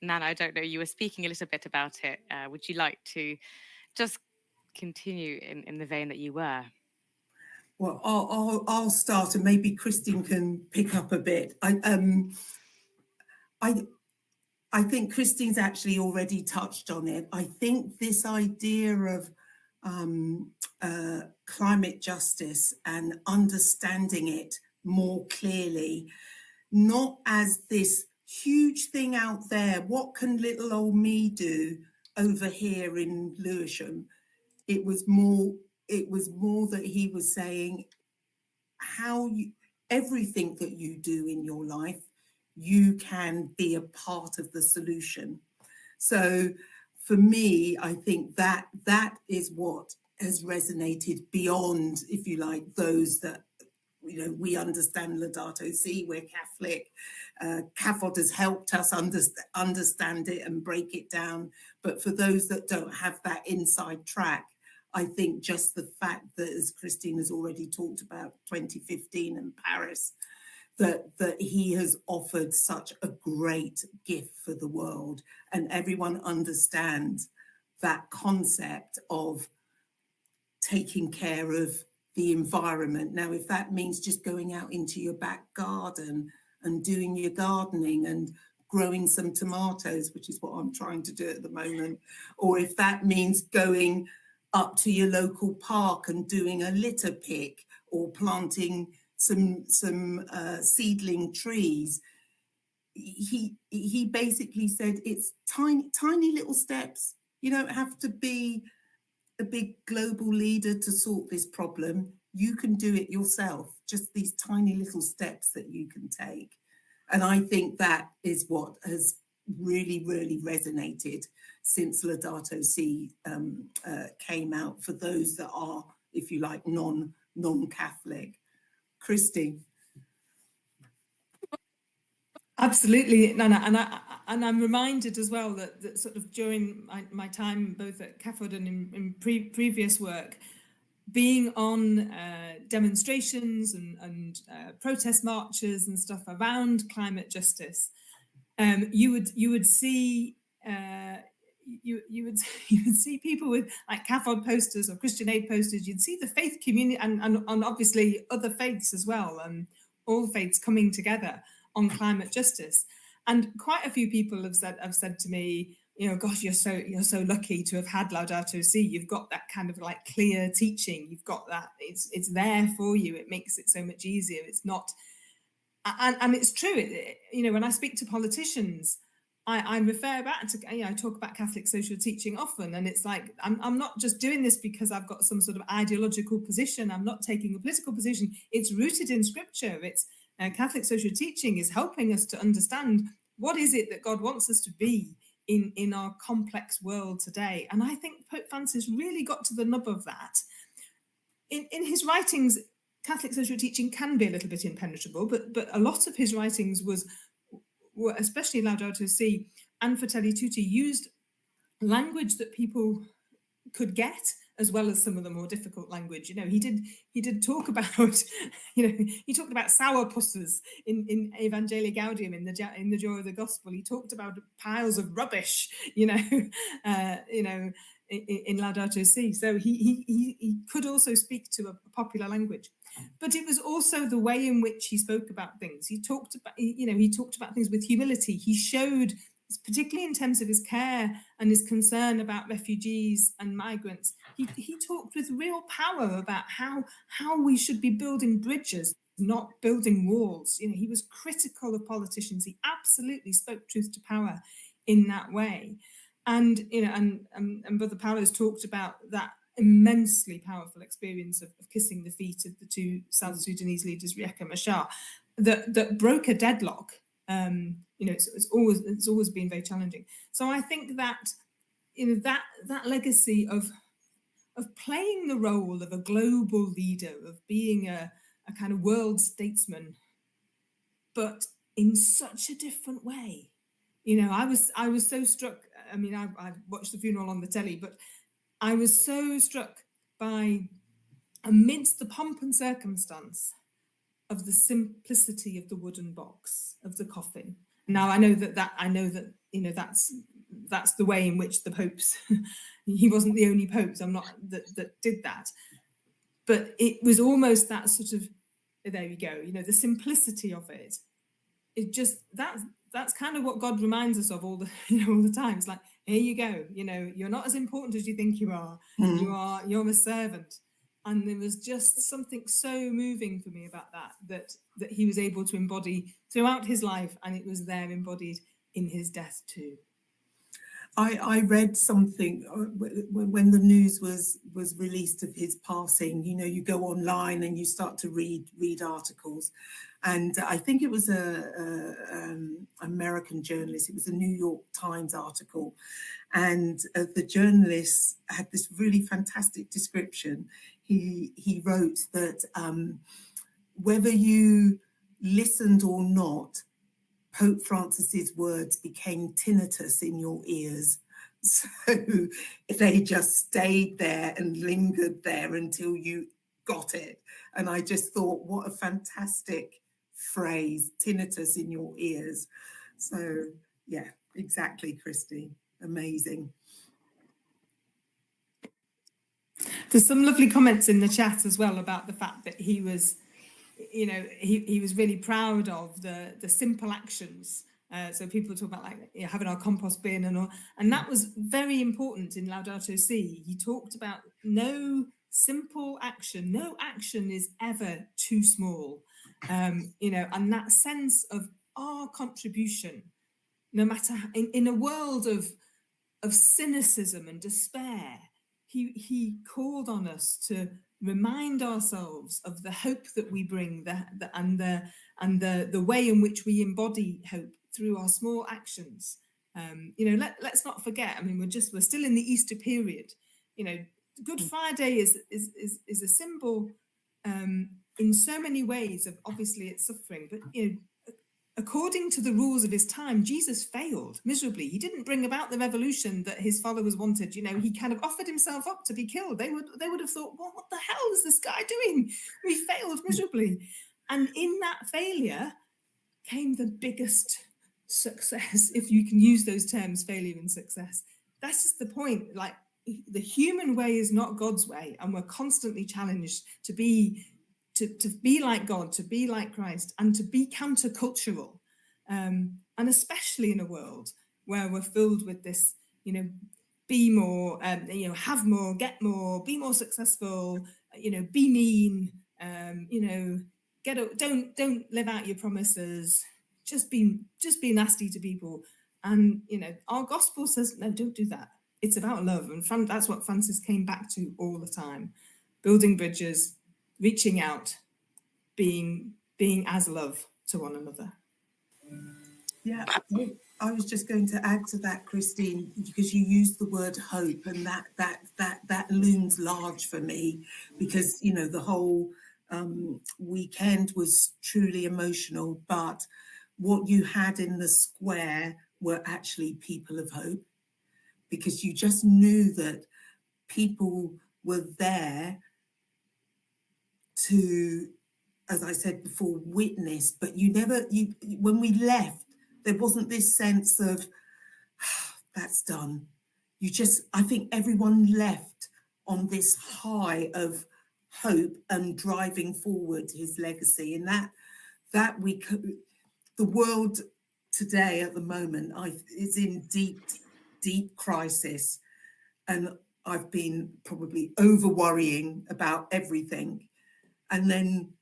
Nana, I don't know. You were speaking a little bit about it. Would you like to just continue in the vein that you were? Well, I'll start, and maybe Christine can pick up a bit. I think Christine's actually already touched on it. I think this idea of climate justice and understanding it more clearly, not as this huge thing out there, what can little old me do over here in Lewisham? It was more that he was saying everything that you do in your life, you can be a part of the solution. So for me, I think that is what has resonated beyond, if you like, those that, we understand Laudato Si, we're Catholic. CAFOD has helped us understand it and break it down. But for those that don't have that inside track, I think just the fact that, as Christine has already talked about, 2015 in Paris, that he has offered such a great gift for the world, and everyone understands that concept of taking care of the environment. Now, if that means just going out into your back garden and doing your gardening and growing some tomatoes, which is what I'm trying to do at the moment, or if that means going up to your local park and doing a litter pick or planting some seedling trees, he basically said it's tiny little steps. You don't have to be a big global leader to sort this problem. You can do it yourself, just these tiny little steps that you can take. And I think that is what has really, really resonated since Laudato Si came out for those that are, if you like, non-Catholic. Christy. Absolutely, Nana, and I'm reminded as well that sort of during my time both at CAFOD and in previous work, being on demonstrations and protest marches and stuff around climate justice, you would see you would see people with like CAFOD posters or Christian Aid posters. You'd see the faith community and obviously other faiths as well, all faiths coming together on climate justice. And quite a few people have said to me, gosh, you're so lucky to have had Laudato Si. You've got that kind of like clear teaching. You've got that. It's there for you. It makes it so much easier. It's not, and it's true. When I speak to politicians, I refer back to, I talk about Catholic social teaching often, and it's like, I'm not just doing this because I've got some sort of ideological position. I'm not taking a political position. It's rooted in scripture. It's Catholic social teaching is helping us to understand what is it that God wants us to be in our complex world today. And I think Pope Francis really got to the nub of that. In his writings, Catholic social teaching can be a little bit impenetrable, but a lot of his writings were especially Laudato Si and Fratelli Tutti, used language that people could get, as well as some of the more difficult language. He did talk about, he talked about sourpusses in Evangelii Gaudium, in the Joy of the Gospel. He talked about piles of rubbish, in Laudato Si. So he could also speak to a popular language, but it was also the way in which he spoke about things. He talked about things with humility. He showed, particularly in terms of his care and his concern about refugees and migrants, he talked with real power about how we should be building bridges, not building walls. He was critical of politicians. He absolutely spoke truth to power in that way. And and Brother Paolo's talked about that immensely powerful experience of kissing the feet of the two South Sudanese leaders, Riek and Machar, that broke a deadlock. It's always been very challenging. So I think that that legacy of playing the role of a global leader, of being a kind of world statesman, but in such a different way. I was so struck. I mean, I watched the funeral on the telly, but I was so struck by, amidst the pomp and circumstance, of the simplicity of the wooden box, of the coffin. Now I know that that's the way in which the popes. He wasn't the only pope. I'm not that did that, but it was almost that sort of, there you go. The simplicity of it. It just that's kind of what God reminds us of all the time. It's like, here you go. You're not as important as you think you are. Mm. You're a servant. And there was just something so moving for me about that he was able to embody throughout his life, and it was there embodied in his death too. I read something when the news was released of his passing. You go online and you start to read articles, and I think it was a American journalist. It was a New York Times article, and the journalist had this really fantastic description. He wrote that whether you listened or not, Pope Francis's words became tinnitus in your ears. So they just stayed there and lingered there until you got it. And I just thought, what a fantastic phrase, tinnitus in your ears. So yeah, exactly, Christy. Amazing. There's some lovely comments in the chat as well about the fact that he was, he was really proud of the simple actions. So people talk about having our compost bin and all, and that was very important in Laudato Si. He talked about no simple action. No action is ever too small, and that sense of our contribution, no matter in a world of cynicism and despair. He called on us to remind ourselves of the hope that we bring, and the way in which we embody hope through our small actions. Let's not forget. I mean, we're still in the Easter period. Good Friday is a symbol in so many ways of, obviously, it's suffering, but according to the rules of his time, Jesus failed miserably. He didn't bring about the revolution that his followers wanted. He kind of offered himself up to be killed. They would have thought, well, what the hell is this guy doing? We failed miserably. And in that failure came the biggest success, if you can use those terms, failure and success. That's just the point. The human way is not God's way, and we're constantly challenged to be like God, to be like Christ, and to be countercultural, and especially in a world where we're filled with this, be more, have more, get more, be more successful, be mean, don't live out your promises, just be nasty to people, and our gospel says no, don't do that. It's about love, and that's what Francis came back to all the time: building bridges, reaching out, being as love to one another. Yeah, I was just going to add to that, Christine, because you used the word hope, and that looms large for me, because the whole weekend was truly emotional, but what you had in the square were actually people of hope, because you just knew that people were there to, as I said before, witness, but when we left, there wasn't this sense of, that's done. I think everyone left on this high of hope and driving forward his legacy. And the world today at the moment is in deep crisis. And I've been probably over worrying about everything. And then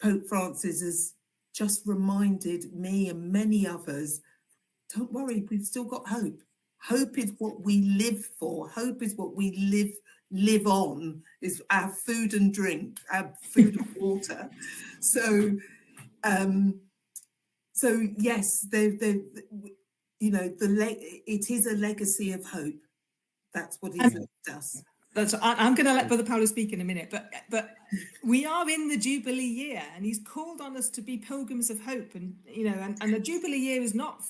Pope Francis has just reminded me and many others, don't worry, we've still got hope. Hope is what we live for. Hope is what we live on, is our food and drink, our food and water. So yes, you know, it is a legacy of hope. That's what he's left us. I'm going to let Brother Paolo speak in a minute, but we are in the Jubilee year, and he's called on us to be pilgrims of hope, and you know, and the Jubilee year is not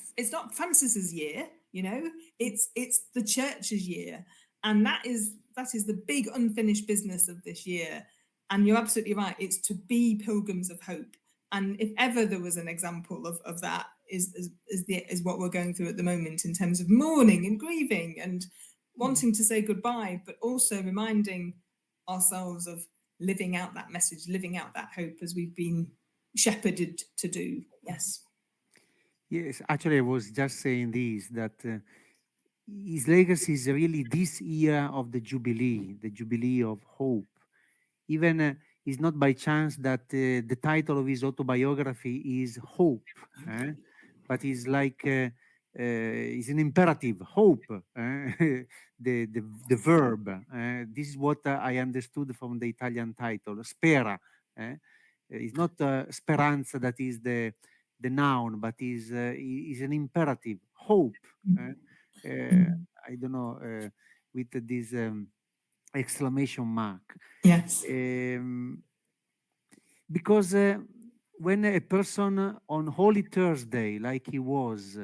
Francis's year, you know, it's the Church's year, and that is the big unfinished business of this year. And you're absolutely right; it's to be pilgrims of hope. And if ever there was an example of that, is what we're going through at the moment in terms of mourning and grieving and wanting to say goodbye, but also reminding ourselves of living out that message, living out that hope as we've been shepherded to do. Yes. Yes, actually, I was just saying this, that his legacy is really this year of the Jubilee of hope. Even it's not by chance that the title of his autobiography is Hope, but it's like it's an imperative, hope, the verb. This is what I understood from the Italian title, spera. It's not speranza that is the noun, but is an imperative, hope. I don't know, with this exclamation mark. Yes. Because when a person on Holy Thursday, like he was,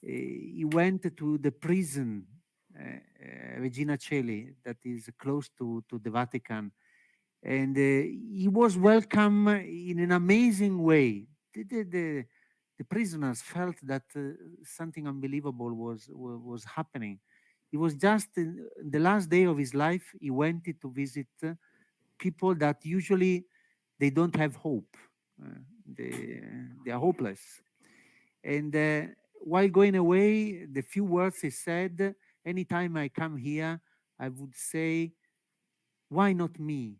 he went to the prison, Regina Coeli, that is close to the Vatican, and he was welcome in an amazing way. The prisoners felt that something unbelievable was happening. It was just the last day of his life. He went to visit people that usually they don't have hope. They are hopeless. And while going away, the few words he said, anytime I come here, I would say, why not me?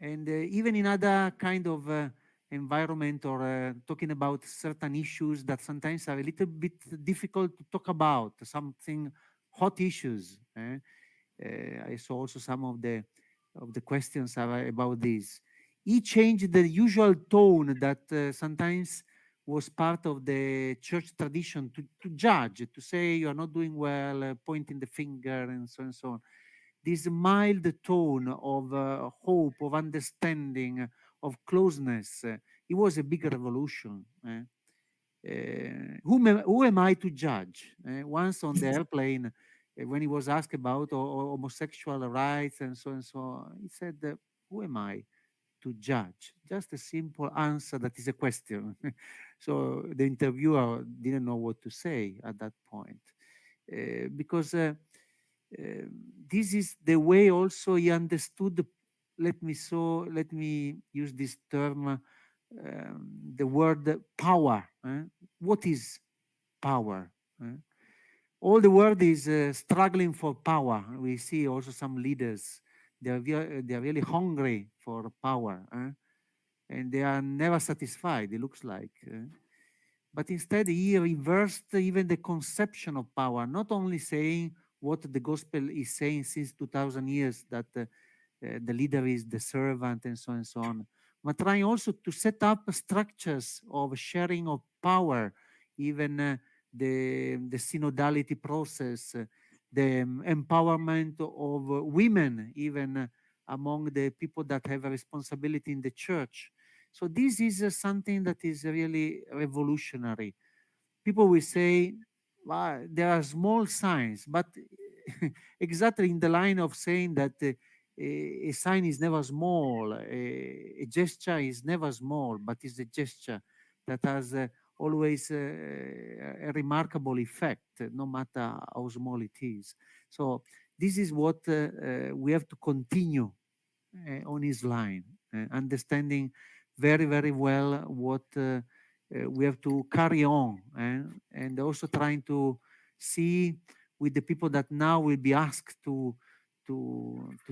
And even in other kind of environment, or talking about certain issues that sometimes are a little bit difficult to talk about, something hot issues. I saw also some of the questions are about this. He changed the usual tone that sometimes was part of the church tradition to judge, to say you are not doing well, pointing the finger, and so on. This mild tone of hope, of understanding, of closeness, it was a big revolution. Who am I to judge? Once on the airplane, when he was asked about homosexual rights and so on, he said, who am I to judge? Just a simple answer that is a question. So the interviewer didn't know what to say at that point, because this is the way also he understood. Let me use this term, the word power. What is power? All the world is struggling for power. We see also some leaders, they are really hungry for power, and they are never satisfied, it looks like. But instead, he reversed even the conception of power, not only saying what the gospel is saying since 2000 years, that the leader is the servant and so on, but trying also to set up structures of sharing of power, even the synodality process, the empowerment of women, even among the people that have a responsibility in the church. So this is something that is really revolutionary. People will say, well, there are small signs, but exactly in the line of saying that a sign is never small, a gesture is never small, but is a gesture that has always a remarkable effect, no matter how small it is. So this is what we have to continue on his line, understanding very, very well what we have to carry on, and also trying to see with the people that now will be asked to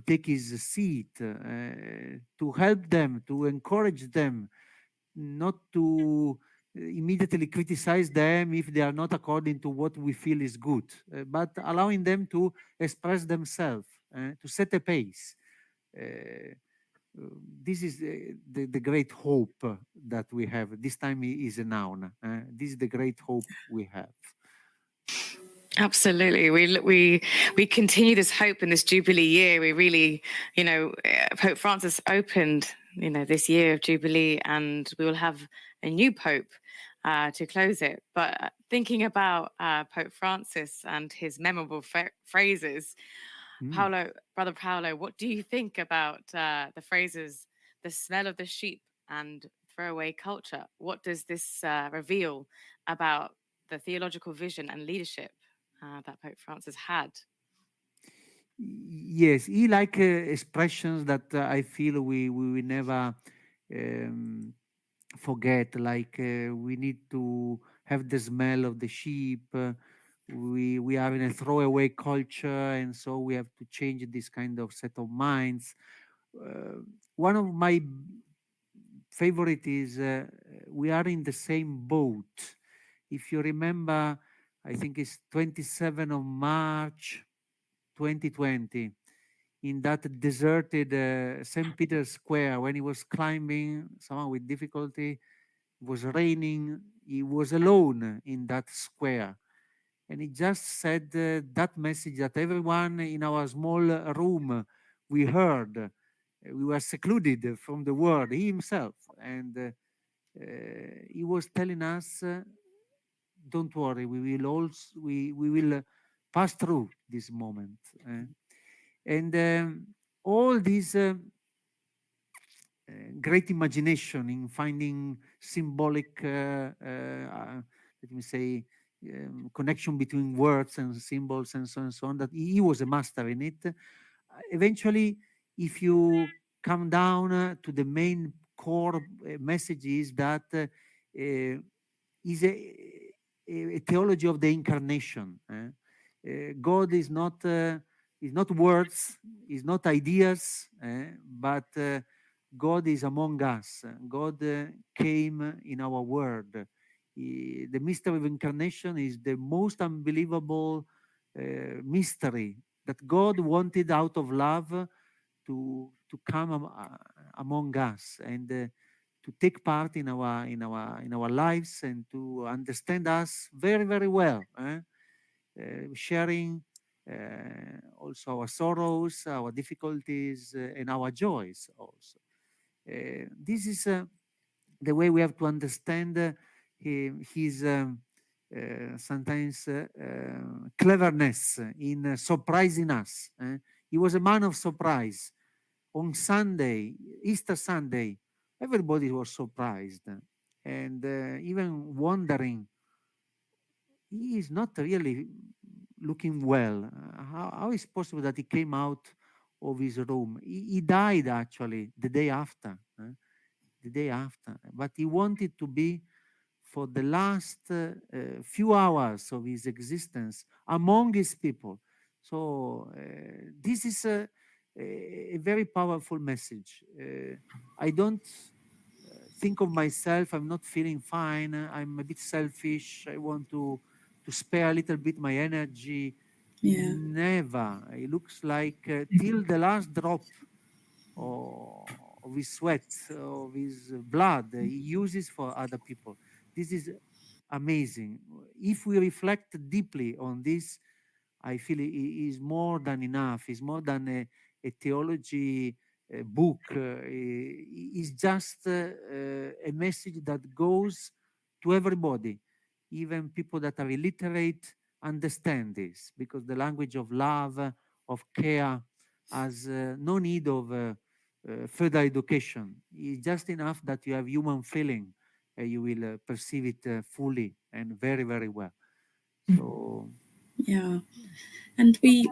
take his seat, to help them, to encourage them, not to immediately criticize them if they are not according to what we feel is good, but allowing them to express themselves, to set a pace. This is the great hope that we have. This time is a noun. This is the great hope we have. Absolutely. We continue this hope in this Jubilee year. We really, Pope Francis opened, this year of Jubilee, and we will have a new Pope to close it. But thinking about Pope Francis and his memorable phrases, Brother Paolo, what do you think about the phrases, the smell of the sheep and throwaway culture? What does this reveal about the theological vision and leadership that Pope Francis had? Yes, he like expressions that I feel we will never forget. Like we need to have the smell of the sheep. We are in a throwaway culture, and so we have to change this kind of set of minds. One of my favorite is we are in the same boat. If you remember, I think it's 27th of March 2020, in that deserted St. Peter's Square, when he was climbing somehow with difficulty, it was raining, he was alone in that square. And he just said that message that everyone in our small room, we heard. We were secluded from the world, he himself. And he was telling us, don't worry, we will pass through this moment. And all this great imagination in finding symbolic, let me say, connection between words and symbols and so on, that he was a master in it. Eventually, if you come down to the main core message, is that is a theology of the incarnation. God is not words, is not ideas, but God is among us. God came in our world. The mystery of incarnation is the most unbelievable mystery, that God wanted out of love to come among us and to take part in our lives and to understand us very, very well, sharing also our sorrows, our difficulties, and our joys also. This is the way we have to understand his sometimes cleverness in surprising us. He was a man of surprise. On Sunday, Easter Sunday, everybody was surprised and even wondering, he is not really looking well. How is possible that he came out of his room? He died actually the day after. The day after. But he wanted to be for the last few hours of his existence among his people. So this is a very powerful message. I don't think of myself, I'm not feeling fine, I'm a bit selfish, I want to spare a little bit my energy. Yeah. Never. It looks like till the last drop of his sweat, of his blood, he uses for other people. This is amazing. If we reflect deeply on this, I feel it is more than enough. It's more than a theology book. It's just a message that goes to everybody. Even people that are illiterate understand this, because the language of love, of care, has no need of further education. It's just enough that you have human feeling. You will perceive it fully and very, very well. So yeah, and we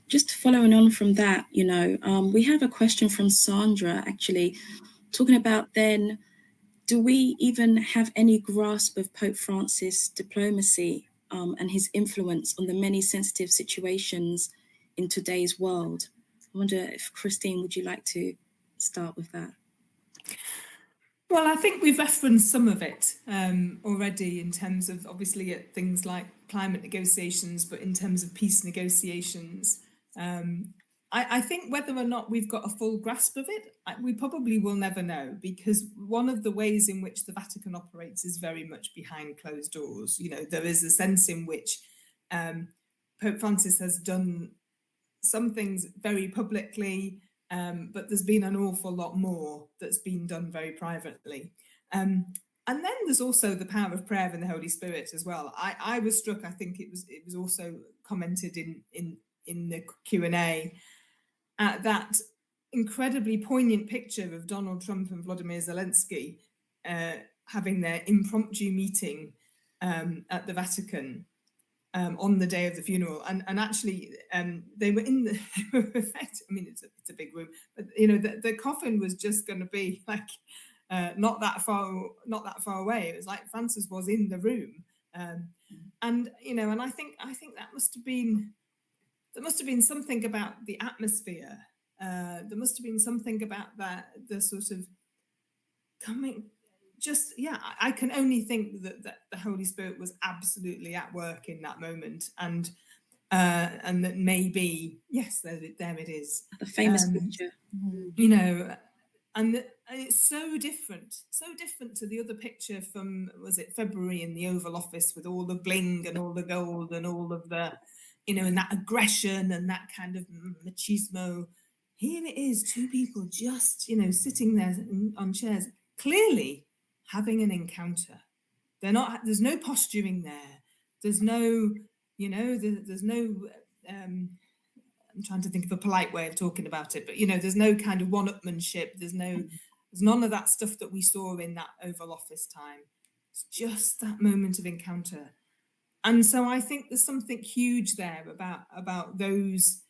just following on from that, we have a question from Sandra actually talking about then, do we even have any grasp of Pope Francis' diplomacy and his influence on the many sensitive situations in today's world. I wonder if, Christine, would you like to start with that? Well, I think we've referenced some of it already in terms of obviously things like climate negotiations, but in terms of peace negotiations, I think whether or not we've got a full grasp of it, we probably will never know, because one of the ways in which the Vatican operates is very much behind closed doors. You know, there is a sense in which Pope Francis has done some things very publicly, but there's been an awful lot more that's been done very privately. And then there's also the power of prayer and the Holy Spirit as well. I was struck, I think it was also commented in the Q&A, at that incredibly poignant picture of Donald Trump and Vladimir Zelensky having their impromptu meeting at the Vatican on the day of the funeral, and actually they were in the effect. I mean, it's a big room, but you know the coffin was just going to be like not that far away. It was like Francis was in the room, and you know, and I think that must have been something about the atmosphere. There must have been something about that, the sort of coming. Just, yeah, I can only think that the Holy Spirit was absolutely at work in that moment, and that maybe, yes, there it is. The famous picture. You know, and it's so different to the other picture from, was it February in the Oval Office with all the bling and all the gold and all of the, you know, and that aggression and that kind of machismo. Here it is, two people just, you know, sitting there on chairs, clearly having an encounter. There's no posturing there. There's no, you know, there's no, I'm trying to think of a polite way of talking about it, but, you know, there's no kind of one-upmanship. There's none of that stuff that we saw in that Oval Office time. It's just that moment of encounter. And so I think there's something huge there about those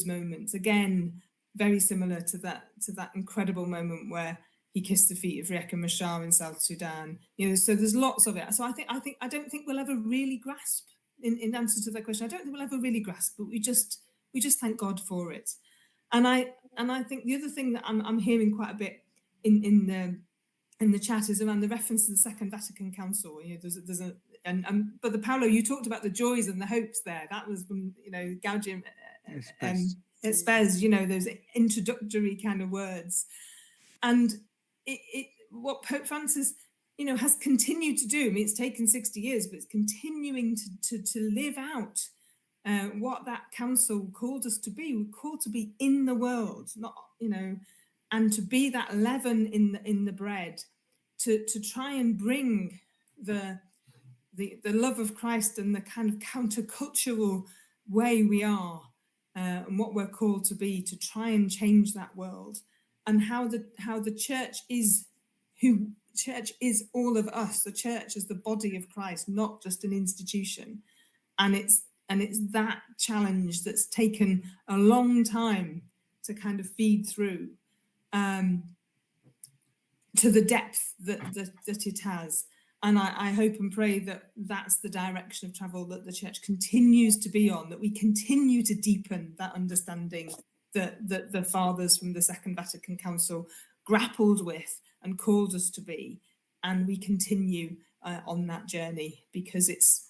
moments. Again, very similar to that incredible moment where he kissed the feet of Riek Machar in South Sudan. You know, so there's lots of it. So I don't think we'll ever really grasp, in answer to that question, I don't think we'll ever really grasp, but we just thank God for it. And I think the other thing that I'm hearing quite a bit in the chat is around the reference to the Second Vatican Council. You know, there's a but Paolo, you talked about the joys and the hopes there. That was from, you know, Gaudium et Spes, you know, those introductory kind of words. And what Pope Francis, you know, has continued to do, I mean, it's taken 60 years, but it's continuing to live out what that council called us to be. We're called to be in the world, not, you know, and to be that leaven in the bread, to try and bring the love of Christ and the kind of countercultural way we are, and what we're called to be, to try and change that world. And how the church is all of us. The church is the body of Christ, not just an institution. And it's that challenge that's taken a long time to kind of feed through to the depth that it has. And I hope and pray that that's the direction of travel that the church continues to be on, that we continue to deepen that understanding that the fathers from the Second Vatican Council grappled with and called us to be, and we continue on that journey, because it's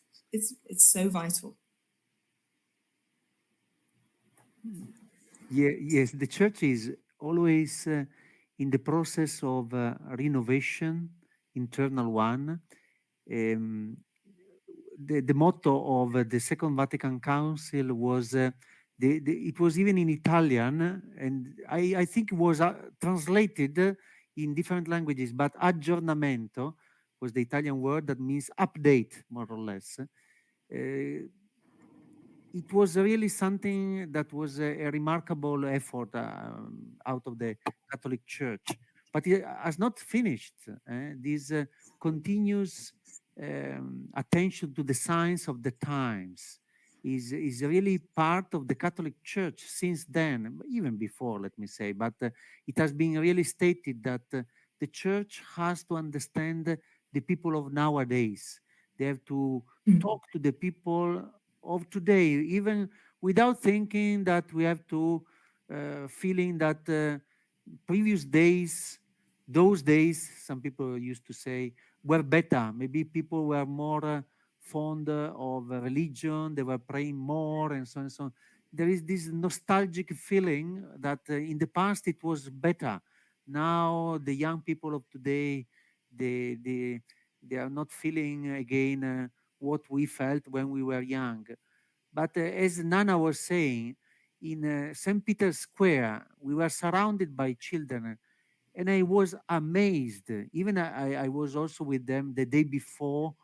so vital. Yeah, yes, the church is always in the process of renovation, internal one. The motto of the Second Vatican Council was it was even in Italian, and I think it was translated in different languages, but aggiornamento was the Italian word that means update, more or less. It was really something that was a remarkable effort out of the Catholic Church, but it has not finished. This continuous attention to the signs of the times is really part of the Catholic Church since then, even before, let me say. But it has been really stated that the Church has to understand the people of nowadays. They have to Mm. talk to the people of today, even without thinking that we have to feeling that previous days, those days, some people used to say, were better. Maybe people were more fond of religion, they were praying more, and so on and so on. There is this nostalgic feeling that in the past it was better. Now the young people of today, they they they are not feeling again what we felt when we were young. But as Nana was saying, in St. Peter's Square, we were surrounded by children, and I was amazed. Even I was also with them the day before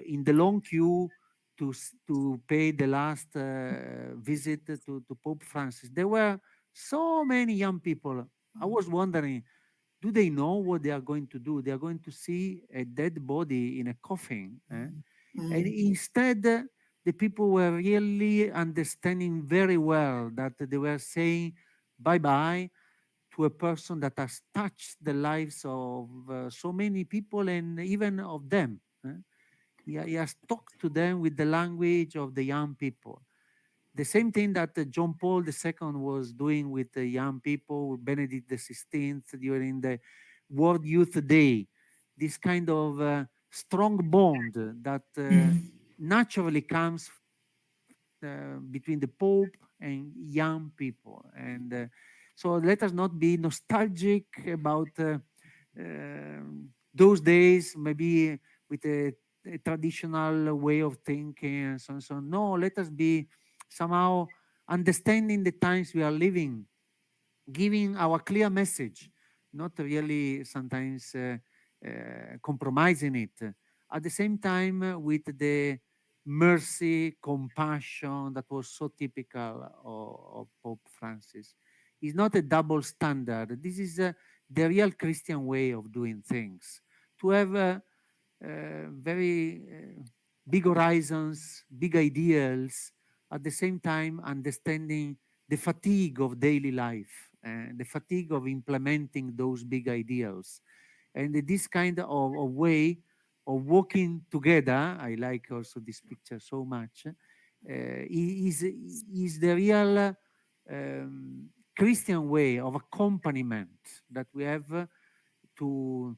in the long queue to pay the last visit to Pope Francis. There were so many young people. I was wondering, do they know what they are going to do? They are going to see a dead body in a coffin. And instead, the people were really understanding very well that they were saying bye bye to a person that has touched the lives of so many people and even of them. He has talked to them with the language of the young people. The same thing that John Paul II was doing with the young people, with Benedict XVI during the World Youth Day. This kind of strong bond that Mm. naturally comes between the Pope and young people. And so let us not be nostalgic about those days, maybe with a traditional way of thinking and so on. So no, let us be somehow understanding the times we are living, giving our clear message, not really sometimes compromising it. At the same time, with the mercy, compassion that was so typical of Pope Francis. It's not a double standard. This is the real Christian way of doing things. To have very big horizons, big ideals, at the same time understanding the fatigue of daily life, the fatigue of implementing those big ideals. And this kind of way of working together, I like also this picture so much, is the real Christian way of accompaniment that we have to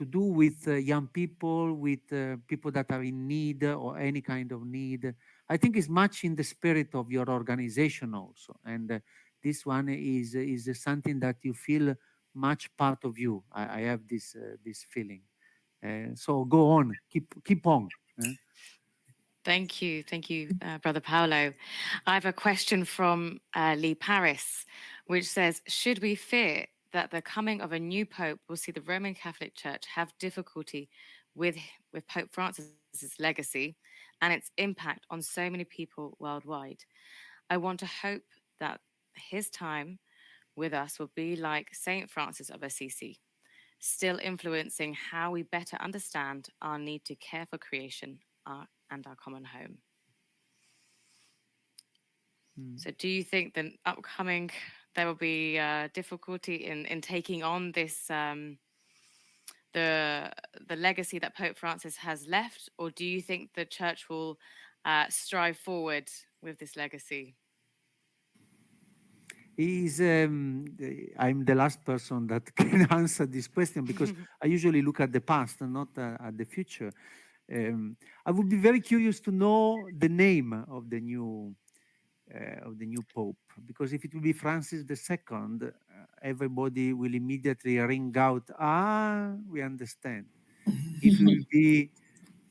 to do with young people, with people that are in need or any kind of need. I think it's much in the spirit of your organization also, and this one is something that you feel much part of you. I have this feeling. So go on, keep on. Thank you, Brother Paolo. I have a question from Lee Paris, which says, should we fear that the coming of a new pope will see the Roman Catholic Church have difficulty with, with Pope Francis's legacy and its impact on so many people worldwide? I want to hope that his time with us will be like Saint Francis of Assisi, still influencing how we better understand our need to care for creation and our common home. So, do you think that upcoming there will be difficulty in taking on this the legacy that Pope Francis has left, or do you think the Church will strive forward with this legacy? I'm the last person that can answer this question because I usually look at the past and not at the future. I would be very curious to know the name of the new pope, because if it will be Francis II, everybody will immediately ring out, we understand. If it will be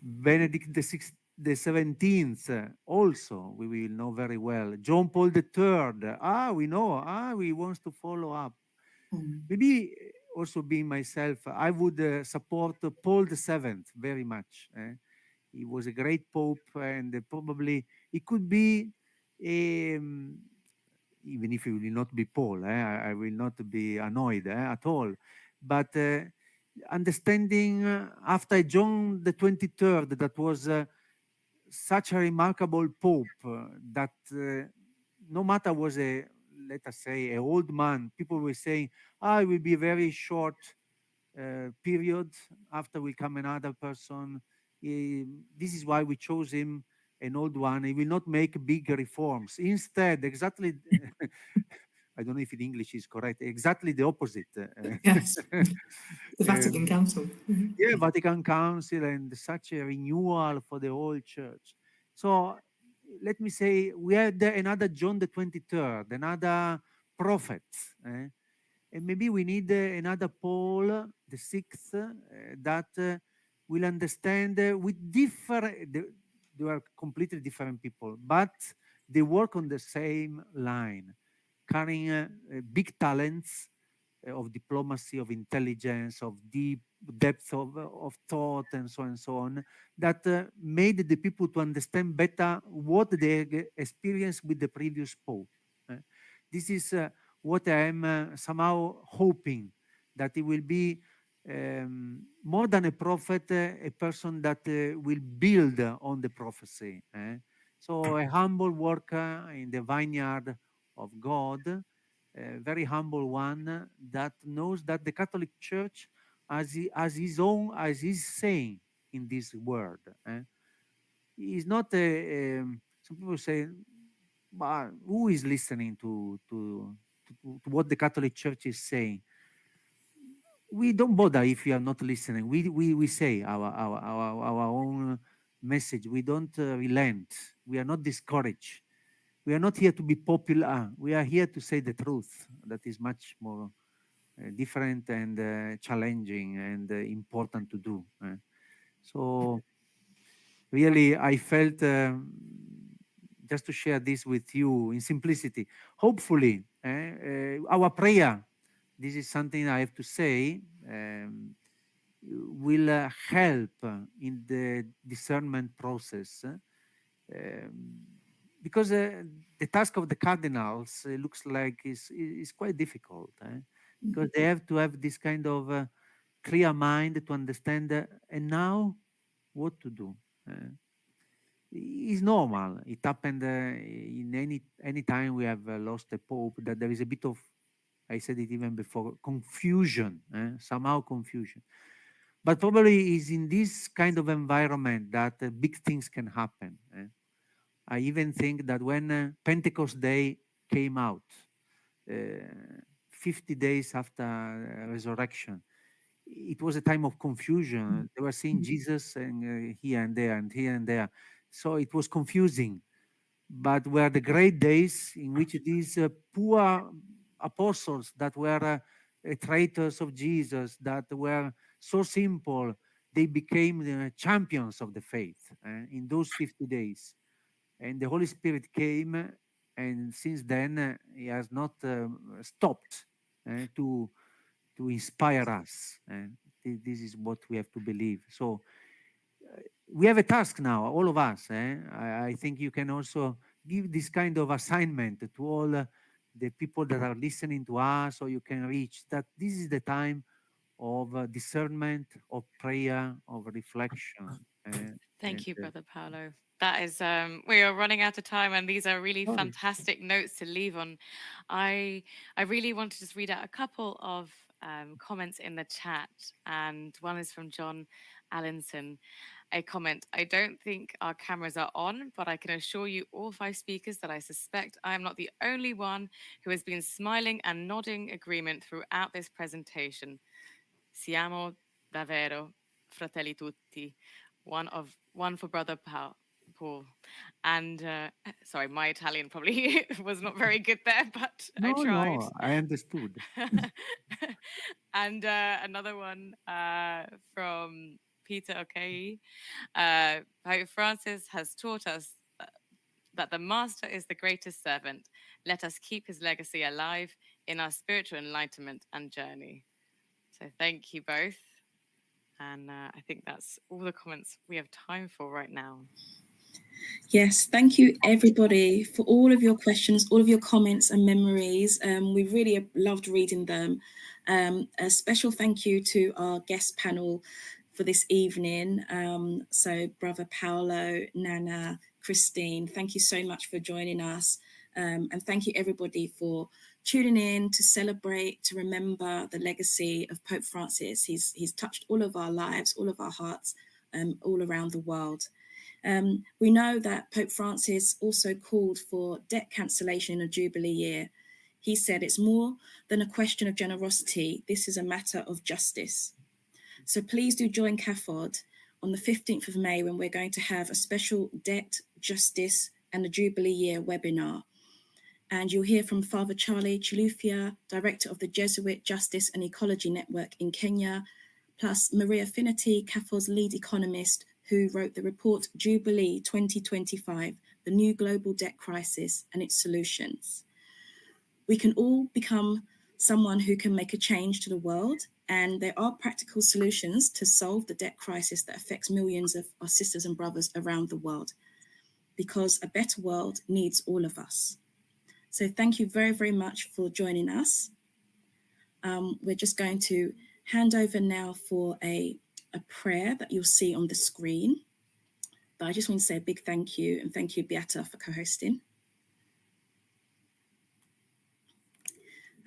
Benedict the 17th, also we will know very well. John Paul III, we know, we want to follow up. Maybe also being myself, I would support Paul VII very much. He was a great pope, and probably he could be, even if he will not be Paul, I will not be annoyed at all. But understanding after John the 23rd, that was such a remarkable pope that no matter was a, let us say, a old man, people were saying, it will be a very short period. After will come another person. This is why we chose him, an old one. He will not make big reforms. Instead, exactly, I don't know if in English is correct, exactly the opposite. Yes, the Vatican Um, Council. yeah, Vatican Council and such a renewal for the whole church. So let me say, we had another John the 23rd, another prophet. And maybe we need another Paul the sixth that will understand with different, they are completely different people, but they work on the same line, carrying big talents of diplomacy, of intelligence, of deep depth of thought, and so on, that made the people to understand better what they experienced with the previous Pope. This is what I am somehow hoping, that it will be more than a prophet, a person that will build on the prophecy. So a humble worker in the vineyard of God, a very humble one that knows that the Catholic Church as his own, as he's saying in this word. Is not some people say, but who is listening to what the Catholic Church is saying? We don't bother if you are not listening. We say our own message. We don't relent. We are not discouraged. We are not here to be popular. We are here to say the truth. That is much more different and challenging and important to do. So really, I felt just to share this with you in simplicity. Hopefully, our prayer, this is something I have to say, will help in the discernment process. Because the task of the cardinals looks like is quite difficult, because they have to have this kind of clear mind to understand and now what to do. Is normal. It happened in any time we have lost a pope, that there is a bit of, I said it even before, confusion, somehow confusion. But probably is in this kind of environment that big things can happen. I even think that when Pentecost Day came out, 50 days after resurrection, it was a time of confusion. They were seeing Jesus and here and there and here and there. So it was confusing. But were the great days in which these poor apostles that were traitors of Jesus, that were so simple, they became the champions of the faith in those 50 days. And the Holy Spirit came, and since then he has not stopped to inspire us. And this is what we have to believe. So we have a task now, all of us. I think you can also give this kind of assignment to all the people that are listening to us, or you can reach that this is the time of discernment, of prayer, of reflection. Thank you, And Brother Paolo. That is, we are running out of time, and these are really sorry. fantastic notes to leave on. I really want to just read out a couple of comments in the chat, and one is from John Allinson. A comment: I don't think our cameras are on, but I can assure you, all 5 speakers, that I suspect I am not the only one who has been smiling and nodding agreement throughout this presentation. Siamo davvero fratelli tutti. One for Brother Paul. And sorry, my Italian probably was not very good there, but I No, tried. no, I understood. And another one from Peter Okei. Pope Francis has taught us that the Master is the greatest servant. Let us keep his legacy alive in our spiritual enlightenment and journey. So thank you both. And I think that's all the comments we have time for right now. Yes, thank you everybody for all of your questions, all of your comments and memories. We really loved reading them. A special thank you to our guest panel for this evening. So Brother Paolo, Nana, Christine, thank you so much for joining us. And thank you everybody for tuning in to celebrate, to remember the legacy of Pope Francis. He's touched all of our lives, all of our hearts all around the world. We know that Pope Francis also called for debt cancellation in a Jubilee year. He said it's more than a question of generosity. This is a matter of justice. So please do join CAFOD on the 15th of May when we're going to have a special debt, justice and the Jubilee year webinar. And you'll hear from Father Charlie Chilufya, Director of the Jesuit Justice and Ecology Network in Kenya, plus Maria Finnerty, CAFOD's lead economist, who wrote the report Jubilee 2025, The New Global Debt Crisis and Its Solutions. We can all become someone who can make a change to the world, and there are practical solutions to solve the debt crisis that affects millions of our sisters and brothers around the world, because a better world needs all of us. So thank you very, very much for joining us. We're just going to hand over now for a prayer that you'll see on the screen. But I just want to say a big thank you, and thank you, Beata, for co-hosting.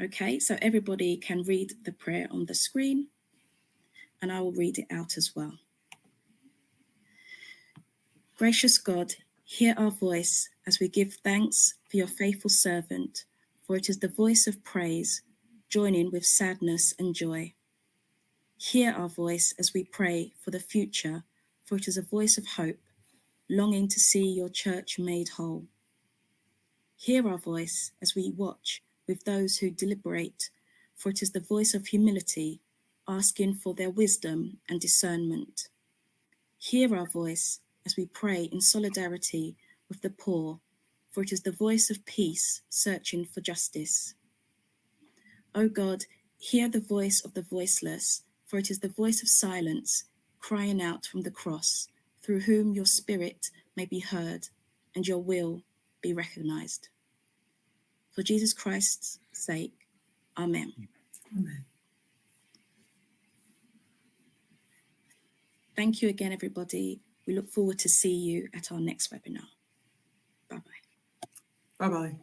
Okay, so everybody can read the prayer on the screen, and I will read it out as well. Gracious God, hear our voice as we give thanks for your faithful servant, for it is the voice of praise, joining with sadness and joy. Hear our voice as we pray for the future, for it is a voice of hope, longing to see your church made whole. Hear our voice as we watch with those who deliberate, for it is the voice of humility, asking for their wisdom and discernment. Hear our voice as we pray in solidarity with the poor, for it is the voice of peace, searching for justice. O God, hear the voice of the voiceless, for it is the voice of silence, crying out from the cross, through whom your spirit may be heard and your will be recognized. For Jesus Christ's sake, Amen. Amen. Thank you again, everybody. We look forward to see you at our next webinar. Bye-bye. Bye-bye.